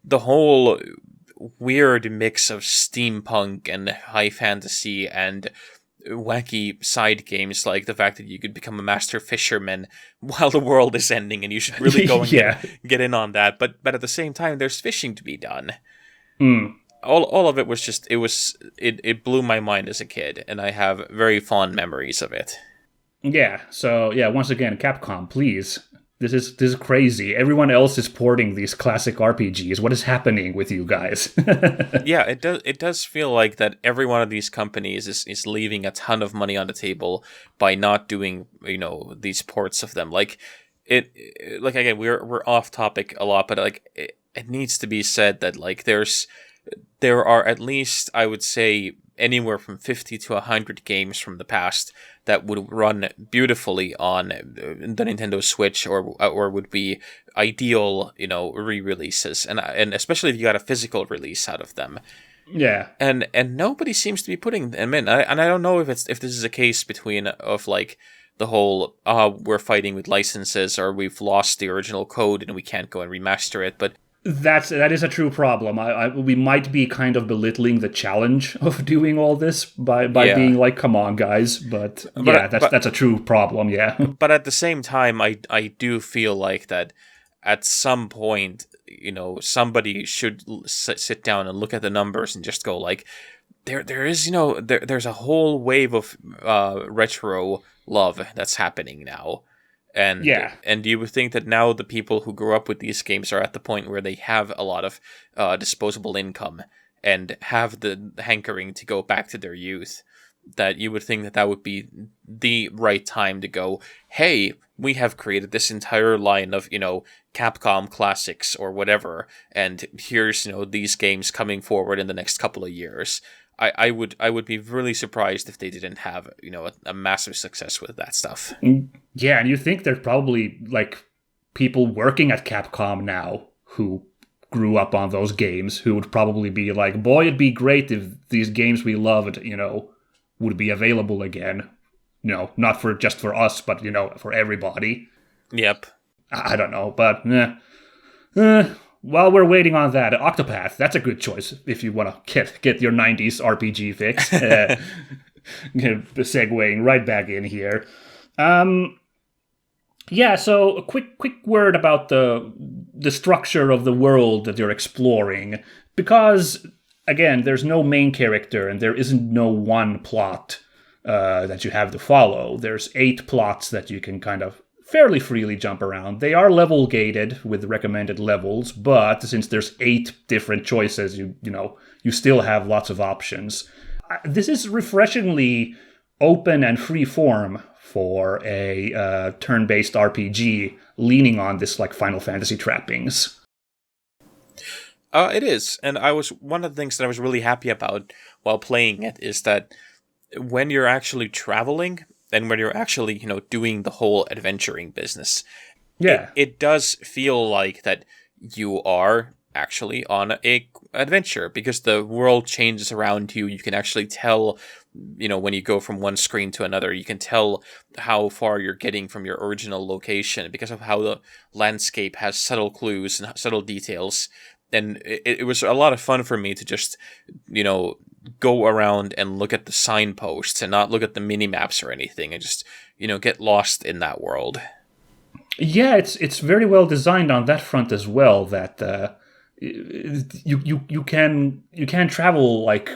S2: the whole weird mix of steampunk and high fantasy and wacky side games, like the fact that you could become a master fisherman while the world is ending, and you should really go and get in on that. But at the same time, there's fishing to be done. All of it was just it blew my mind as a kid, and I have very fond memories of it.
S1: Yeah. So once again, Capcom, please. This is crazy. Everyone else is porting these classic RPGs. What is happening with you guys?
S2: Yeah, it does feel like that every one of these companies is leaving a ton of money on the table by not doing, these ports of them. Like again, we're off topic a lot, but like it needs to be said that like there are at least, I would say, anywhere from 50 to 100 games from the past that would run beautifully on the Nintendo Switch or would be ideal, re-releases, and especially if you got a physical release out of them.
S1: Yeah,
S2: and nobody seems to be putting them in. I don't know if this is a case of like the whole we're fighting with licenses, or we've lost the original code and we can't go and remaster it, but.
S1: That is a true problem. We might be kind of belittling the challenge of doing all this by being like, come on, guys. But that's a true problem, yeah.
S2: But at the same time, I do feel like that at some point, somebody should sit down and look at the numbers and just go like, there's a whole wave of retro love that's happening now. And you would think that now the people who grew up with these games are at the point where they have a lot of disposable income and have the hankering to go back to their youth, that you would think that would be the right time to go, hey, we have created this entire line of, Capcom classics or whatever, and here's, these games coming forward in the next couple of years. I would be really surprised if they didn't have, a massive success with that stuff.
S1: Yeah, and you think there's probably like people working at Capcom now who grew up on those games who would probably be like, boy, it'd be great if these games we loved, would be available again. Not just for us, but, for everybody.
S2: Yep.
S1: I don't know, but while we're waiting on that, Octopath, that's a good choice if you want to get your 90s RPG fix. Segueing right back in here. So a quick word about the structure of the world that you're exploring. Because, again, there's no main character and there isn't no one plot that you have to follow. There's 8 plots that you can kind of fairly freely jump around. They are level gated with recommended levels, but since there's 8 different choices, you still have lots of options. This is refreshingly open and free form for a turn-based RPG leaning on this like Final Fantasy trappings.
S2: It is, and one of the things that I was really happy about while playing it is that when you're actually traveling and when you're actually, doing the whole adventuring business, it does feel like that you are actually on a adventure, because the world changes around you. You can actually tell, when you go from one screen to another, you can tell how far you're getting from your original location because of how the landscape has subtle clues and subtle details. And it was a lot of fun for me to just, go around and look at the signposts and not look at the mini maps or anything, and just, get lost in that world. Yeah,
S1: it's very well designed on that front as well. That you can travel like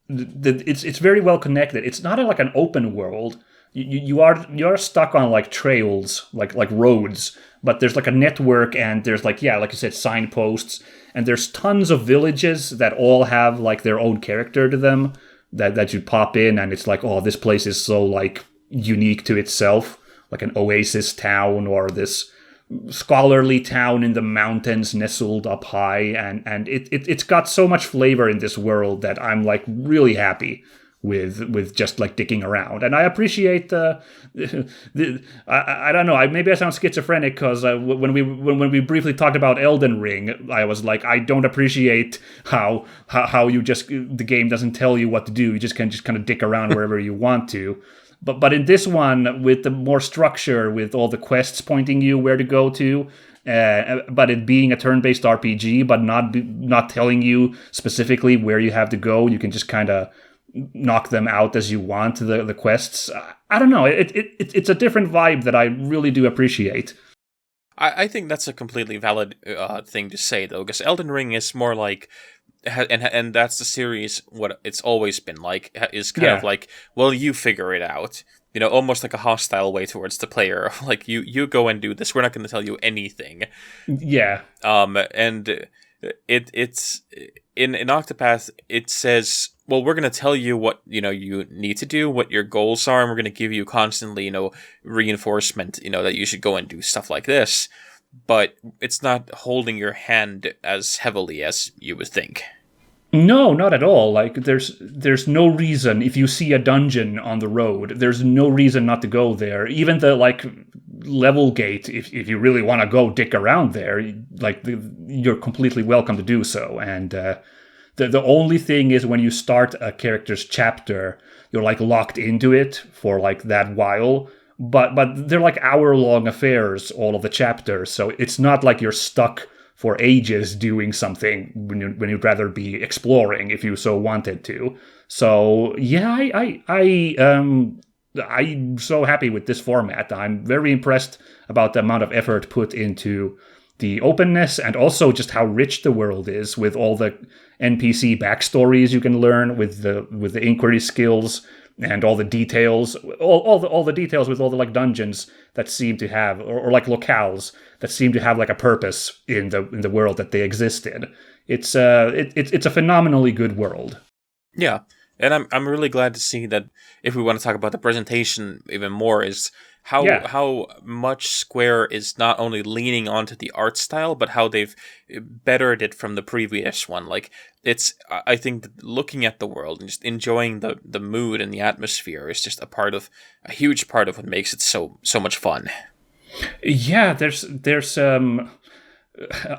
S1: it's very well connected. It's not like an open world you're stuck on like trails, like roads, but there's like a network, and there's like, yeah, like I said, signposts, and there's tons of villages that all have like their own character to them that you pop in, and it's like, oh, this place is so like unique to itself, like an oasis town or this scholarly town in the mountains nestled up high, and it's got so much flavor in this world that I'm like really happy with just like dicking around, and I appreciate I don't know, maybe I sound schizophrenic because when we briefly talked about Elden Ring, I was like, I don't appreciate how you just, the game doesn't tell you what to do, you just can just kind of dick around wherever you want to. But in this one, with the more structure, with all the quests pointing you where to go to, but it being a turn-based RPG, but not telling you specifically where you have to go, you can just kind of knock them out as you want, the quests. I don't know. It's a different vibe that I really do appreciate.
S2: I think that's a completely valid thing to say, though, because Elden Ring is more like, and that's the series, what it's always been like, is kind of like, well, you figure it out. You know, almost like a hostile way towards the player. Like, you go and do this. We're not going to tell you anything.
S1: Yeah.
S2: And it's in Octopath, it says, well, we're going to tell you what, you need to do, what your goals are, and we're going to give you constantly, reinforcement, that you should go and do stuff like this. But it's not holding your hand as heavily as you would think.
S1: No, not at all. Like, there's no reason, if you see a dungeon on the road, there's no reason not to go there. Even the like level gate, if you really want to go dick around there, like you're completely welcome to do so. And the only thing is, when you start a character's chapter, you're like locked into it for like that while. But they're like hour-long affairs, all of the chapters, so it's not like you're stuck for ages doing something when you'd rather be exploring if you so wanted to. So yeah, I'm so happy with this format. I'm very impressed about the amount of effort put into the openness, and also just how rich the world is with all the NPC backstories you can learn with the inquiry skills. And all the details, all the details with all the like dungeons that seem to have, or like locales that seem to have like a purpose in the world that they exist in. It's a phenomenally good world.
S2: Yeah, and I'm really glad to see that. If we want to talk about the presentation even more, is how much Square is not only leaning onto the art style, but how they've bettered it from the previous one. Like, I think that looking at the world and just enjoying the mood and the atmosphere is just a huge part of what makes it so much fun.
S1: Yeah, there's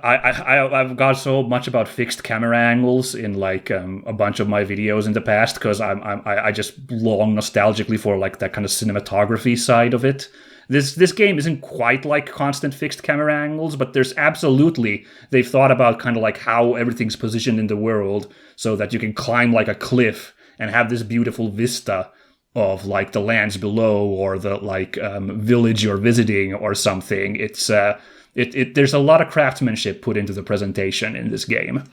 S1: I've got so much about fixed camera angles in like a bunch of my videos in the past, because I just long nostalgically for like that kind of cinematography side of it. This game isn't quite like constant fixed camera angles, but they've thought about kind of like how everything's positioned in the world so that you can climb like a cliff and have this beautiful vista of like the lands below, or the like village you're visiting or something. There's a lot of craftsmanship put into the presentation in this game.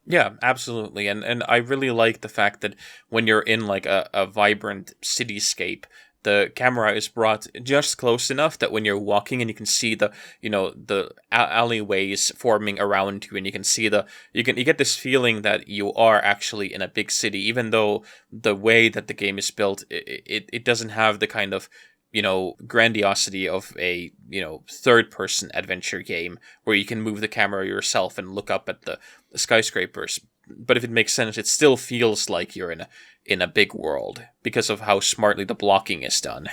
S2: Yeah, absolutely. And I really like the fact that when you're in like a vibrant cityscape, the camera is brought just close enough that when you're walking and you can see the alleyways forming around you, and you can see you get this feeling that you are actually in a big city, even though the way that the game is built, it doesn't have the kind of grandiosity of a third-person adventure game where you can move the camera yourself and look up at the skyscrapers. But if it makes sense, it still feels like you're in a big world because of how smartly the blocking is done.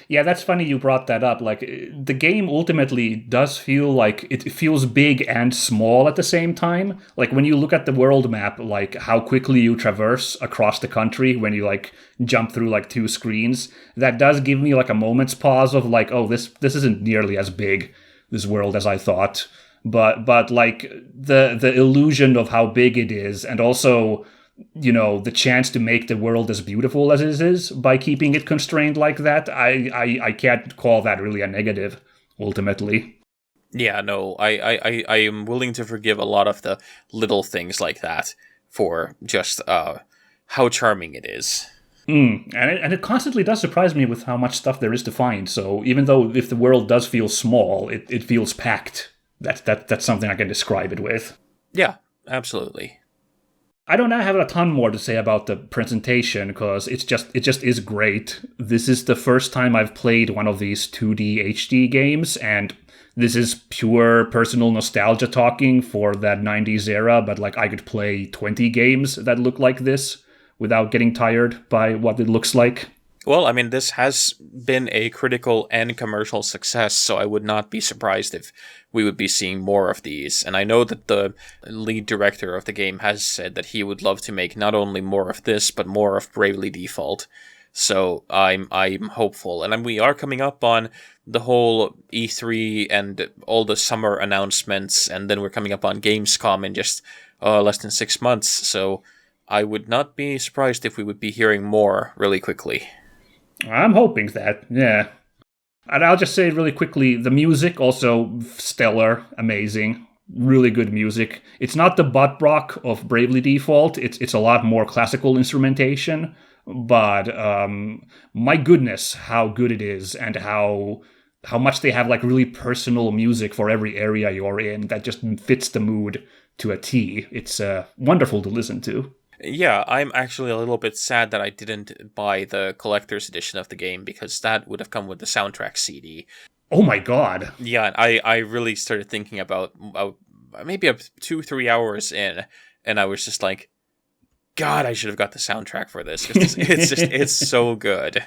S1: Yeah, that's funny you brought that up. Like, the game ultimately does feel like it feels big and small at the same time. Like, when you look at the world map, like how quickly you traverse across the country when you like jump through like two screens, that does give me like a moment's pause of like, oh, this isn't nearly as big, this world, as I thought. But like the illusion of how big it is, and also the chance to make the world as beautiful as it is by keeping it constrained like that, I can't call that really a negative, ultimately.
S2: Yeah, no, I am willing to forgive a lot of the little things like that for just how charming it is.
S1: And it constantly does surprise me with how much stuff there is to find. So even though if the world does feel small, it feels packed. That's something I can describe it with.
S2: Yeah, absolutely.
S1: I don't have a ton more to say about the presentation because it just is great. This is the first time I've played one of these 2D HD games, and this is pure personal nostalgia talking for that 90s era, but like I could play 20 games that look like this without getting tired by what it looks like.
S2: Well, I mean, this has been a critical and commercial success, so I would not be surprised if we would be seeing more of these. And I know that the lead director of the game has said that he would love to make not only more of this, but more of Bravely Default. So I'm hopeful. And we are coming up on the whole E3 and all the summer announcements, and then we're coming up on Gamescom in just less than 6 months. So I would not be surprised if we would be hearing more really quickly.
S1: I'm hoping that, yeah. And I'll just say really quickly, the music also stellar, amazing, really good music. It's not the butt rock of Bravely Default. It's a lot more classical instrumentation, but my goodness, how good it is, and how much they have like really personal music for every area you're in that just fits the mood to a T. It's wonderful to listen to.
S2: Yeah, I'm actually a little bit sad that I didn't buy the collector's edition of the game, because that would have come with the soundtrack CD.
S1: Oh my god.
S2: Yeah, I really started thinking about maybe 2-3 hours in, and I was just like, God, I should have got the soundtrack for this, because it's so good.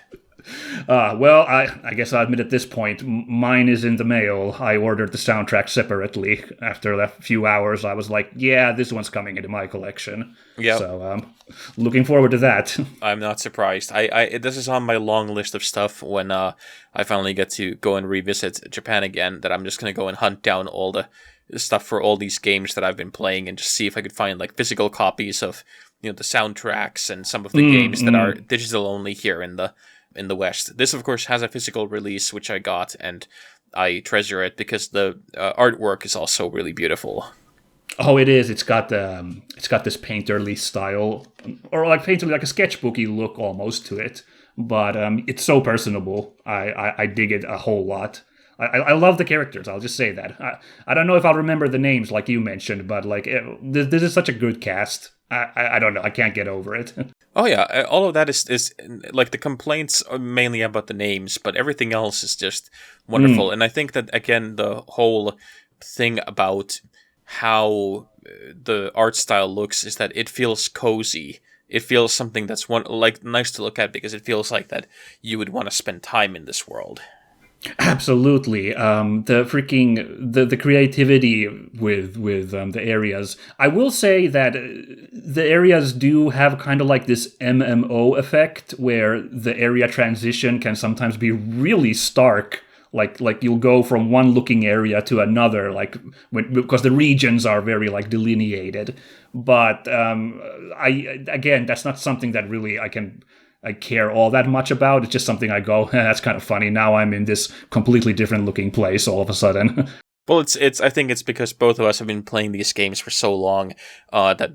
S1: Well, I guess I'll admit at this point, mine is in the mail. I ordered the soundtrack separately. After a few hours, I was like, yeah, this one's coming into my collection.
S2: Yeah.
S1: So, looking forward to that.
S2: I'm not surprised. This is on my long list of stuff when I finally get to go and revisit Japan again, that I'm just going to go and hunt down all the stuff for all these games that I've been playing and just see if I could find like physical copies of, the soundtracks and some of the games that are digital only here in the West. This, of course, has a physical release, which I got, and I treasure it because the artwork is also really beautiful.
S1: Oh, it is. It's got this painterly style, or like painterly, like a sketchbooky look almost to it. But it's so personable. I dig it a whole lot. I love the characters. I'll just say that. I don't know if I'll remember the names like you mentioned, but like this is such a good cast. I don't know. I can't get over it.
S2: Oh yeah, all of that is like the complaints are mainly about the names, but everything else is just wonderful. And I think that again, the whole thing about how the art style looks is that it feels cozy. It feels something that's nice to look at, because it feels like that you would want to spend time in this world.
S1: Absolutely. The creativity with the areas. I will say that the areas do have kind of like this MMO effect where the area transition can sometimes be really stark. Like you'll go from one looking area to another, because the regions are very like delineated. But again, that's not something that really I care all that much about. It's just something I go, that's kind of funny. Now I'm in this completely different looking place all of a sudden.
S2: Well, I think it's because both of us have been playing these games for so long that,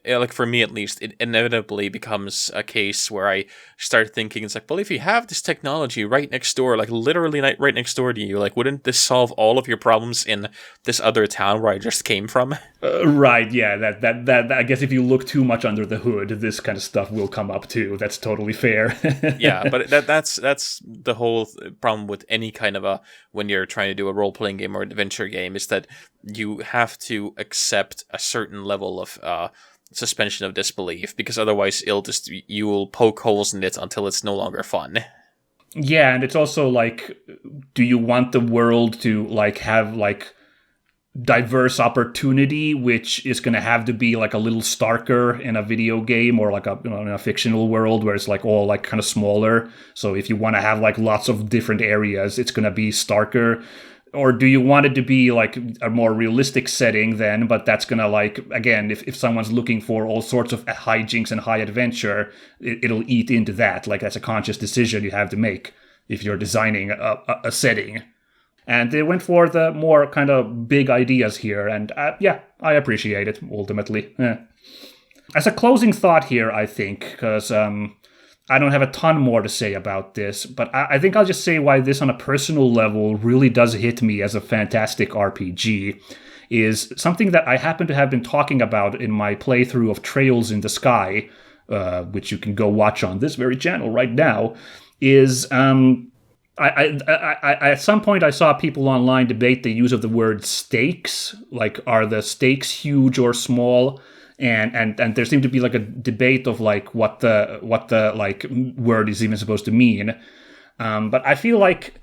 S2: like for me at least, it inevitably becomes a case where I start thinking, it's like, well, if you have this technology right next door, like literally right next door to you, like wouldn't this solve all of your problems in this other town where I just came from?
S1: Right, yeah, that I guess if you look too much under the hood, this kind of stuff will come up too. That's totally fair.
S2: Yeah, but that's the whole problem with any kind of when you're trying to do a role-playing game or adventure game, is that you have to accept a certain level of suspension of disbelief, because otherwise you will poke holes in it until it's no longer fun.
S1: Yeah, and it's also like, do you want the world to like have like diverse opportunity, which is going to have to be like a little starker in a video game, or like in a fictional world where it's like all like kind of smaller. So if you want to have like lots of different areas, it's going to be starker. Or do you want it to be like a more realistic setting then, but that's going to like, again, if someone's looking for all sorts of hijinks and high adventure, it'll eat into that. Like that's a conscious decision you have to make if you're designing a setting. And they went for the more kind of big ideas here, and yeah, I appreciate it ultimately. As a closing thought here, I think, because I don't have a ton more to say about this, but I think I'll just say why this on a personal level really does hit me as a fantastic RPG is something that I happen to have been talking about in my playthrough of Trails in the Sky, which you can go watch on this very channel right now, is I at some point I saw people online debate the use of the word stakes, like are the stakes huge or small? And there seemed to be like a debate of like what the like word is even supposed to mean. But I feel like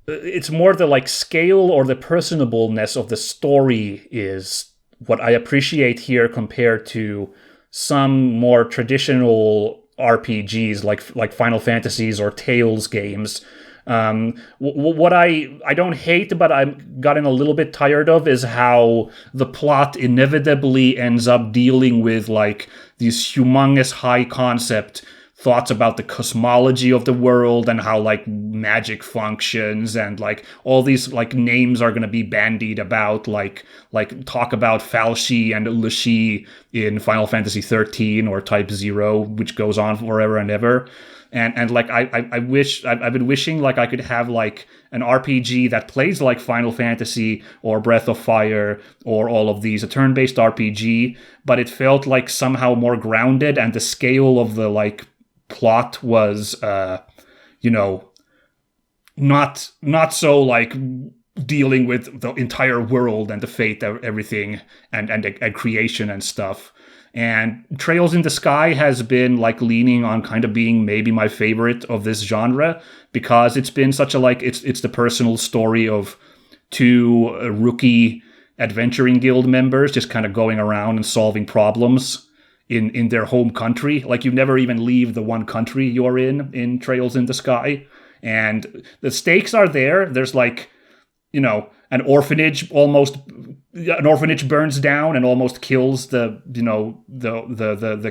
S1: it's more the like scale or the personableness of the story is what I appreciate here compared to some more traditional RPGs like Final Fantasies or Tales games. What I don't hate, but I've gotten a little bit tired of is how the plot inevitably ends up dealing with like these humongous high concept thoughts about the cosmology of the world and how like magic functions and like all these like names are going to be bandied about like talk about Fal'Shi and Lushi in Final Fantasy 13 or Type 0, which goes on forever and ever. And like I wish I've been wishing like I could have like an RPG that plays like Final Fantasy or Breath of Fire or all of these, a turn-based RPG, but it felt like somehow more grounded and the scale of the like plot was not so like dealing with the entire world and the fate of everything and creation and stuff. And Trails in the Sky has been like leaning on kind of being maybe my favorite of this genre because it's been such a like it's the personal story of two rookie adventuring guild members just kind of going around and solving problems in their home country. Like you never even leave the one country you're in Trails in the Sky. And the stakes are there. There's like, an orphanage burns down and almost kills the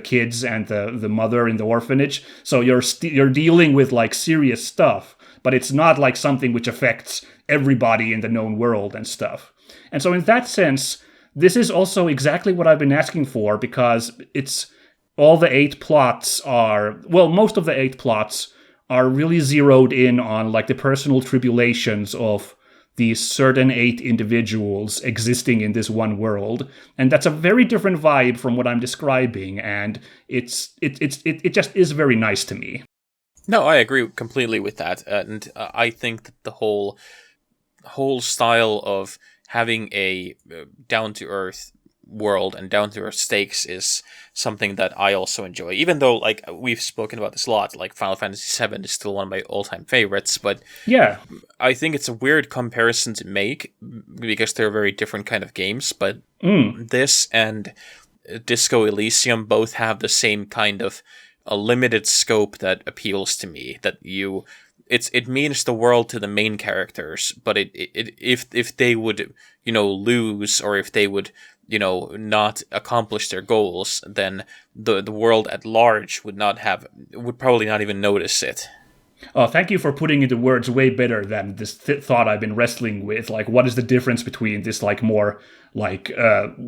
S1: kids and the mother in the orphanage. So you're dealing with like serious stuff, but it's not like something which affects everybody in the known world and stuff. And so in that sense, this is also exactly what I've been asking for because it's all the 8 plots are, well, most of the 8 plots are really zeroed in on like the personal tribulations of these certain 8 individuals existing in this one world. And that's a very different vibe from what I'm describing. And it just is very nice to me.
S2: No, I agree completely with that. And I think that the whole style of having a down-to-earth world and down-to-earth stakes is something that I also enjoy. Even though, like, we've spoken about this a lot, like Final Fantasy VII is still one of my all-time favorites, but
S1: yeah,
S2: I think it's a weird comparison to make because they're very different kind of games, but this and Disco Elysium both have the same kind of a limited scope that appeals to me, that it means the world to the main characters, but if they would, lose, or if they would, not accomplish their goals, then the world at large would probably not even notice it.
S1: Oh, thank you for putting into words way better than this thought I've been wrestling with. Like, what is the difference between this, like, more, like,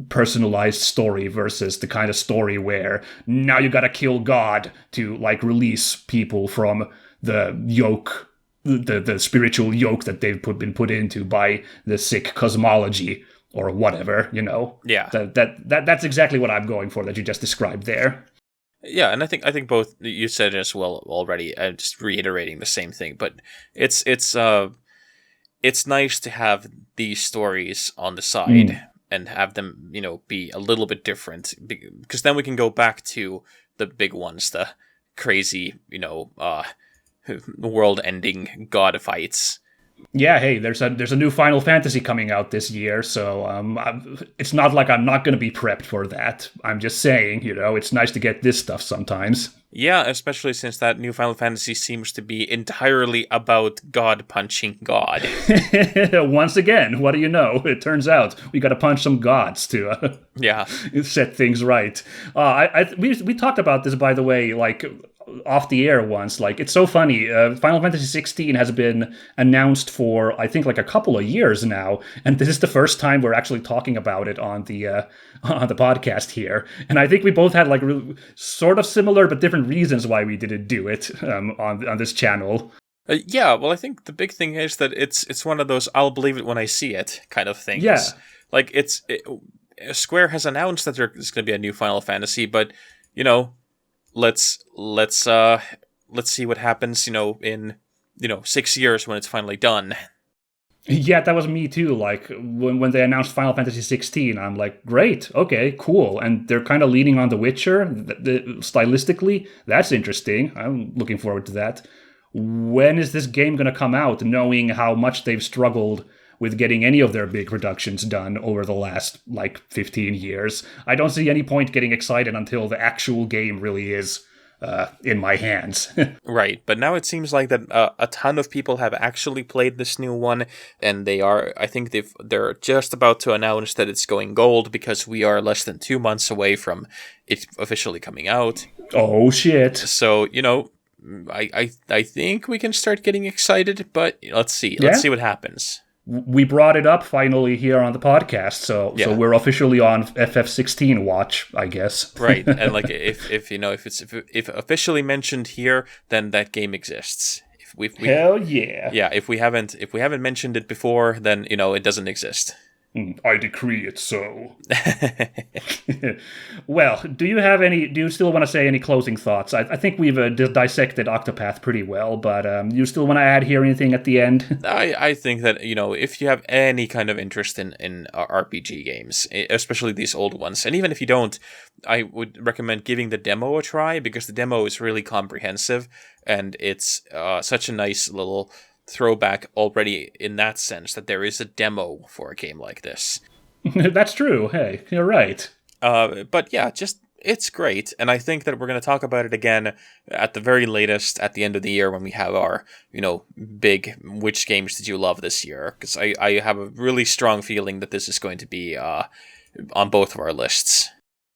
S1: personalized story versus the kind of story where now you gotta kill God to, like, release people from the yoke, the spiritual yoke that they've been put into by the sick cosmology or whatever,
S2: Yeah.
S1: That's exactly what I'm going for that you just described there.
S2: Yeah, and I think both you said it as well already. I'm just reiterating the same thing, but it's nice to have these stories on the side and have them, be a little bit different, because then we can go back to the big ones, the crazy, world-ending god fights.
S1: Yeah, hey, there's a new Final Fantasy coming out this year, so it's not like I'm not going to be prepped for that. I'm just saying, it's nice to get this stuff sometimes.
S2: Yeah, especially since that new Final Fantasy seems to be entirely about God punching God.
S1: Once again, what do you know? It turns out we got to punch some gods to
S2: yeah,
S1: set things right. We talked about this, by the way, like off the air once. Like, it's so funny. Final Fantasy 16 has been announced for, I think, like a couple of years now, and this is the first time we're actually talking about it on the podcast here. And I think we both had like sort of similar but different reasons why we didn't do it on this channel.
S2: Yeah, well, I think the big thing is that it's one of those "I'll believe it when I see it" kind of things.
S1: Yeah.
S2: Like Square has announced that there's going to be a new Final Fantasy, but let's see what happens. In 6 years when it's finally done.
S1: Yeah, that was me too. Like when they announced Final Fantasy 16, I'm like, great, okay, cool. And they're kind of leaning on The Witcher stylistically. That's interesting. I'm looking forward to that. When is this game going to come out, knowing how much they've struggled with getting any of their big productions done over the last, 15 years? I don't see any point getting excited until the actual game really is in my hands.
S2: Right, but now it seems like that a ton of people have actually played this new one, and I think they're just about to announce that it's going gold, because we are less than 2 months away from it officially coming out.
S1: Oh, shit.
S2: So, I think we can start getting excited, but let's see. Let's see what happens.
S1: We brought it up finally here on the podcast, so we're officially on FF16 watch, I guess.
S2: Right, and like if it's officially mentioned here, then that game exists.
S1: Hell yeah!
S2: Yeah, if we haven't mentioned it before, then it doesn't exist.
S1: I decree it so. Well, do you still want to say any closing thoughts? I think we've dissected Octopath pretty well, but you still want to add here anything at the end?
S2: I think that, if you have any kind of interest in RPG games, especially these old ones, and even if you don't, I would recommend giving the demo a try, because the demo is really comprehensive, and it's such a nice little throwback already in that sense that there is a demo for a game like this.
S1: That's true. Hey, you're right.
S2: But yeah, it's great, and I think that we're going to talk about it again at the very latest at the end of the year when we have our, big which games did you love this year, because I have a really strong feeling that this is going to be on both of our lists.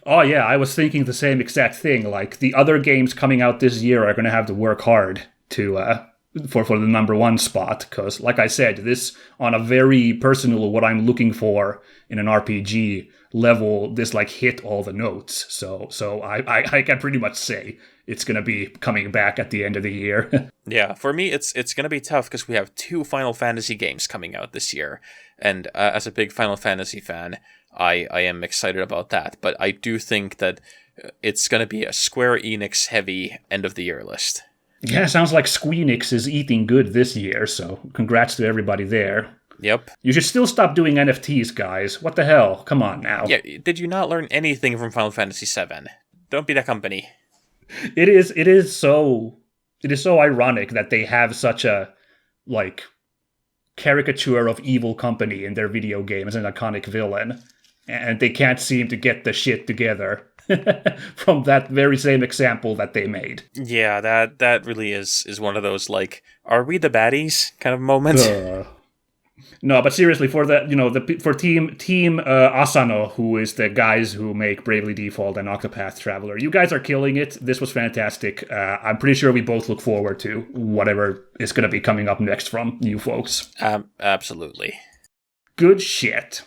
S1: Oh yeah, I was thinking the same exact thing. Like, the other games coming out this year are going to have to work hard to for the number one spot, because like I said, this on a very personal what I'm looking for in an RPG level, this hit all the notes. So I can pretty much say it's gonna be coming back at the end of the year.
S2: Yeah, for me it's gonna be tough, because we have 2 Final Fantasy games coming out this year, and as a big Final Fantasy fan, I am excited about that. But I do think that it's gonna be a Square Enix heavy end of the year list.
S1: Yeah, sounds like Squeenix is eating good this year, so congrats to everybody there.
S2: Yep. You
S1: should still stop doing NFTs, guys. What the hell? Come on now.
S2: Yeah, did you not learn anything from Final Fantasy VII? Don't be that company.
S1: It is so ironic that they have such a, caricature of evil company in their video game as an iconic villain, and they can't seem to get the shit together. From that very same example that they made.
S2: Yeah, that really is one of those, are we the baddies kind of moments.
S1: No, but seriously, for for team Asano, who is the guys who make Bravely Default and Octopath Traveler, you guys are killing it. This was fantastic. I'm pretty sure we both look forward to whatever is going to be coming up next from you folks.
S2: Absolutely.
S1: Good shit.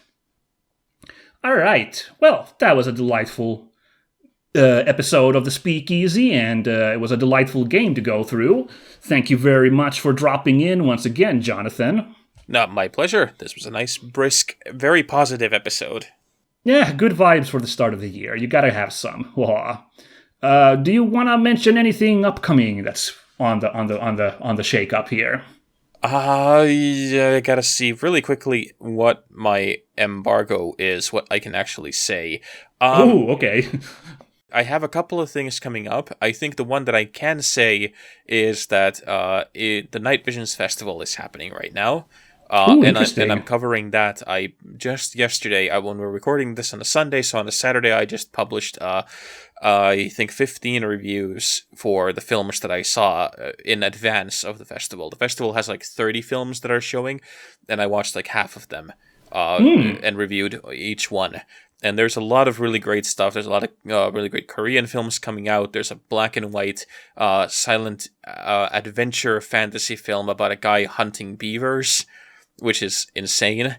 S1: All right. Well, that was a delightful episode of the Speakeasy, and it was a delightful game to go through. Thank you very much for dropping in once again, Jonathan.
S2: No, my pleasure. This was a nice, brisk, very positive episode.
S1: Yeah, good vibes for the start of the year. You gotta have some. Do you want to mention anything upcoming that's on the shake up here?
S2: I gotta see really quickly what my embargo is, what I can actually say.
S1: Okay.
S2: I have a couple of things coming up. I think the one that I can say is that the Night Visions Festival is happening right now. And I'm covering that. I just yesterday, when we're recording this on a Sunday, so on a Saturday, I just published, I think 15 reviews for the films that I saw in advance of the festival. The festival has 30 films that are showing, and I watched half of them and reviewed each one. And there's a lot of really great stuff. There's a lot of really great Korean films coming out. There's a black and white silent adventure fantasy film about a guy hunting beavers, which is insane.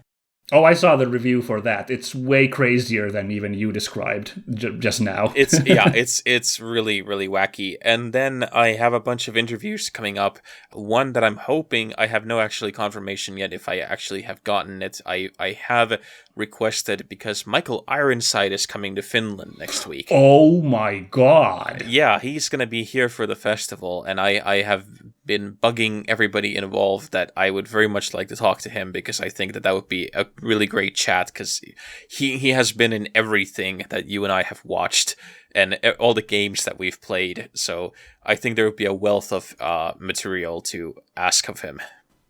S1: Oh, I saw the review for that. It's way crazier than even you described just now.
S2: It's really, really wacky. And then I have a bunch of interviews coming up. One that I'm hoping, I have no actually confirmation yet if I actually have gotten it. I have requested because Michael Ironside is coming to Finland next week.
S1: Oh my god.
S2: Yeah, he's going to be here for the festival, and I have been bugging everybody involved that I would very much like to talk to him, because I think that would be a really great chat, because he has been in everything that you and I have watched and all the games that we've played, so I think there would be a wealth of material to ask of him.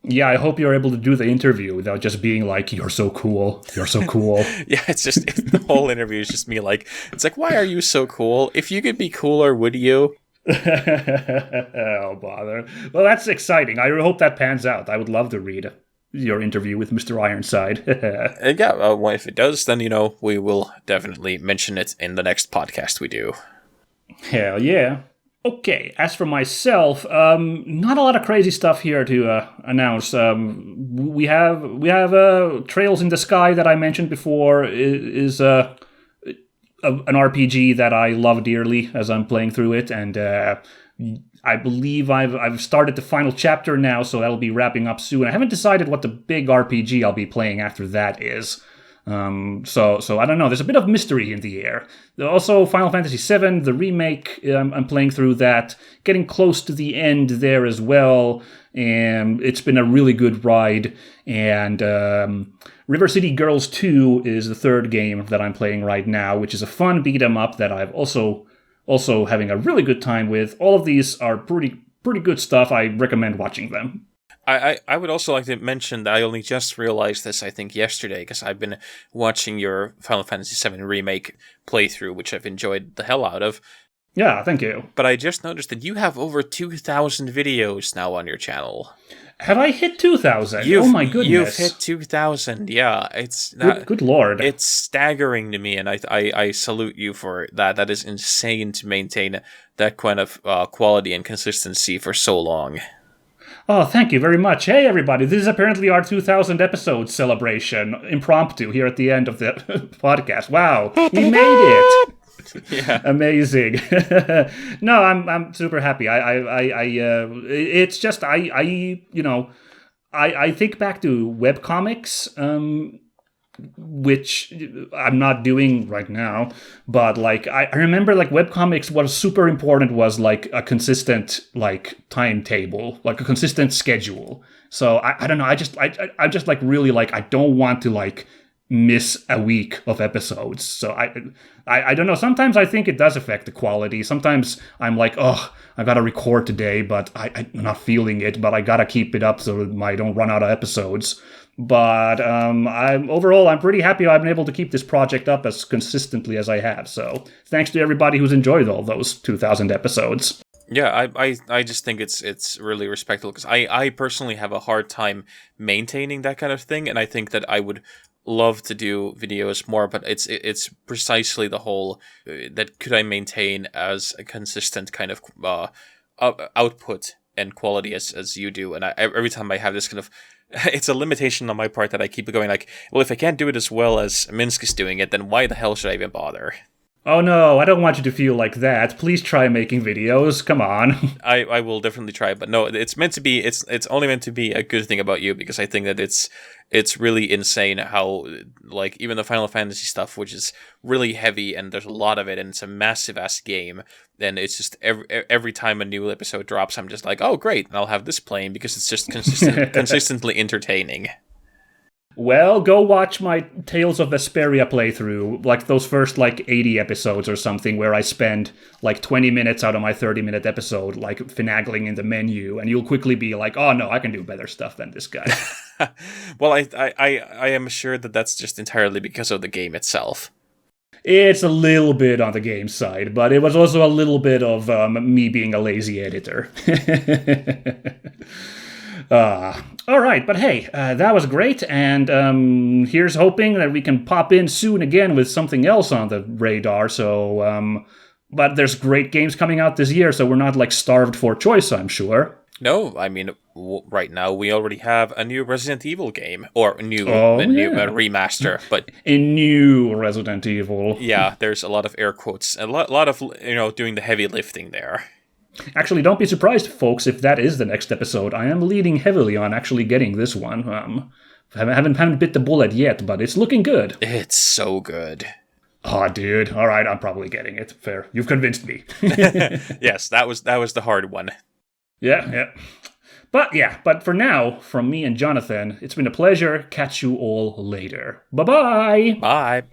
S1: Yeah, I hope you're able to do the interview without just being like, you're so cool, you're so cool.
S2: Yeah, the whole interview is just me like, it's like, why are you so cool? If you could be cooler, would you?
S1: Oh, bother. Well, that's exciting. I hope that pans out. I would love to read your interview with Mr. Ironside.
S2: Well, if it does, then, we will definitely mention it in the next podcast we do.
S1: Hell yeah. Okay, as for myself, not a lot of crazy stuff here to announce. We have Trails in the Sky that I mentioned before is an RPG that I love dearly as I'm playing through it, and I believe I've started the final chapter now, so that'll be wrapping up soon. I haven't decided what the big RPG I'll be playing after that is. So I don't know. There's a bit of mystery in the air. Also, Final Fantasy VII, the remake, I'm playing through that, getting close to the end there as well, and it's been a really good ride. And River City Girls 2 is the third game that I'm playing right now, which is a fun beat 'em up that I've also having a really good time with. All of these are pretty good stuff. I recommend watching them.
S2: I would also like to mention that I only just realized this, I think, yesterday, because I've been watching your Final Fantasy VII Remake playthrough, which I've enjoyed the hell out of.
S1: Yeah, thank you.
S2: But I just noticed that you have over 2,000 videos now on your channel.
S1: Have I hit 2,000? Oh my goodness.
S2: You've hit 2,000, yeah. It's
S1: good lord.
S2: It's staggering to me, and I salute you for that. That is insane to maintain that kind of quality and consistency for so long.
S1: Oh, thank you very much. Hey, everybody. This is apparently our 2,000 episode celebration, impromptu, here at the end of the podcast. Wow, we made it.
S2: Yeah,
S1: amazing. No, I'm super happy. It's just I think back to webcomics, which I'm not doing right now, but like I remember like webcomics, what was super important was like a consistent like timetable, like a consistent schedule. So I don't know, I just like really like I don't want to like miss a week of episodes. So I don't know, sometimes I think it does affect the quality. Sometimes I'm like, oh, I gotta record today, but I'm not feeling it, but I gotta keep it up so I don't run out of episodes. But I'm pretty happy I've been able to keep this project up as consistently as I have. So thanks to everybody who's enjoyed all those 2,000 episodes.
S2: Yeah, I just think it's really respectable, because I personally have a hard time maintaining that kind of thing, and I think that I would love to do videos more, but it's precisely the whole that could I maintain as a consistent kind of output and quality as you do, and every time I have this kind of it's a limitation on my part that I keep going like, well, if I can't do it as well as Minsk is doing it, then why the hell should I even bother?
S1: Oh no, I don't want you to feel like that. Please try making videos. Come on.
S2: I will definitely try, but no, it's meant to be. It's only meant to be a good thing about you, because I think that it's really insane how like even the Final Fantasy stuff, which is really heavy and there's a lot of it and it's a massive ass game, and it's just every time a new episode drops, I'm just like, oh great, and I'll have this playing because it's just consistently entertaining.
S1: Well, go watch my Tales of Vesperia playthrough, like those first like 80 episodes or something, where I spend like 20 minutes out of my 30-minute episode like finagling in the menu, and you'll quickly be like, oh no, I can do better stuff than this guy.
S2: Well, I am sure that that's just entirely because of the game itself.
S1: It's a little bit on the game side, but it was also a little bit of me being a lazy editor. All right, but hey, that was great, and here's hoping that we can pop in soon again with something else on the radar. So, but there's great games coming out this year, so we're not like starved for choice, I'm sure.
S2: No, I mean, right now we already have a new Resident Evil game, or a new remaster, but
S1: a new Resident Evil.
S2: Yeah, there's a lot of air quotes, a lot of doing the heavy lifting there.
S1: Actually, don't be surprised, folks, if that is the next episode. I am leaning heavily on actually getting this one. Haven't bit the bullet yet, but it's looking good.
S2: It's so good.
S1: Oh, dude. All right, I'm probably getting it. Fair. You've convinced me.
S2: Yes, that was the hard one.
S1: Yeah. But for now, from me and Jonathan, it's been a pleasure. Catch you all later. Bye-bye.
S2: Bye.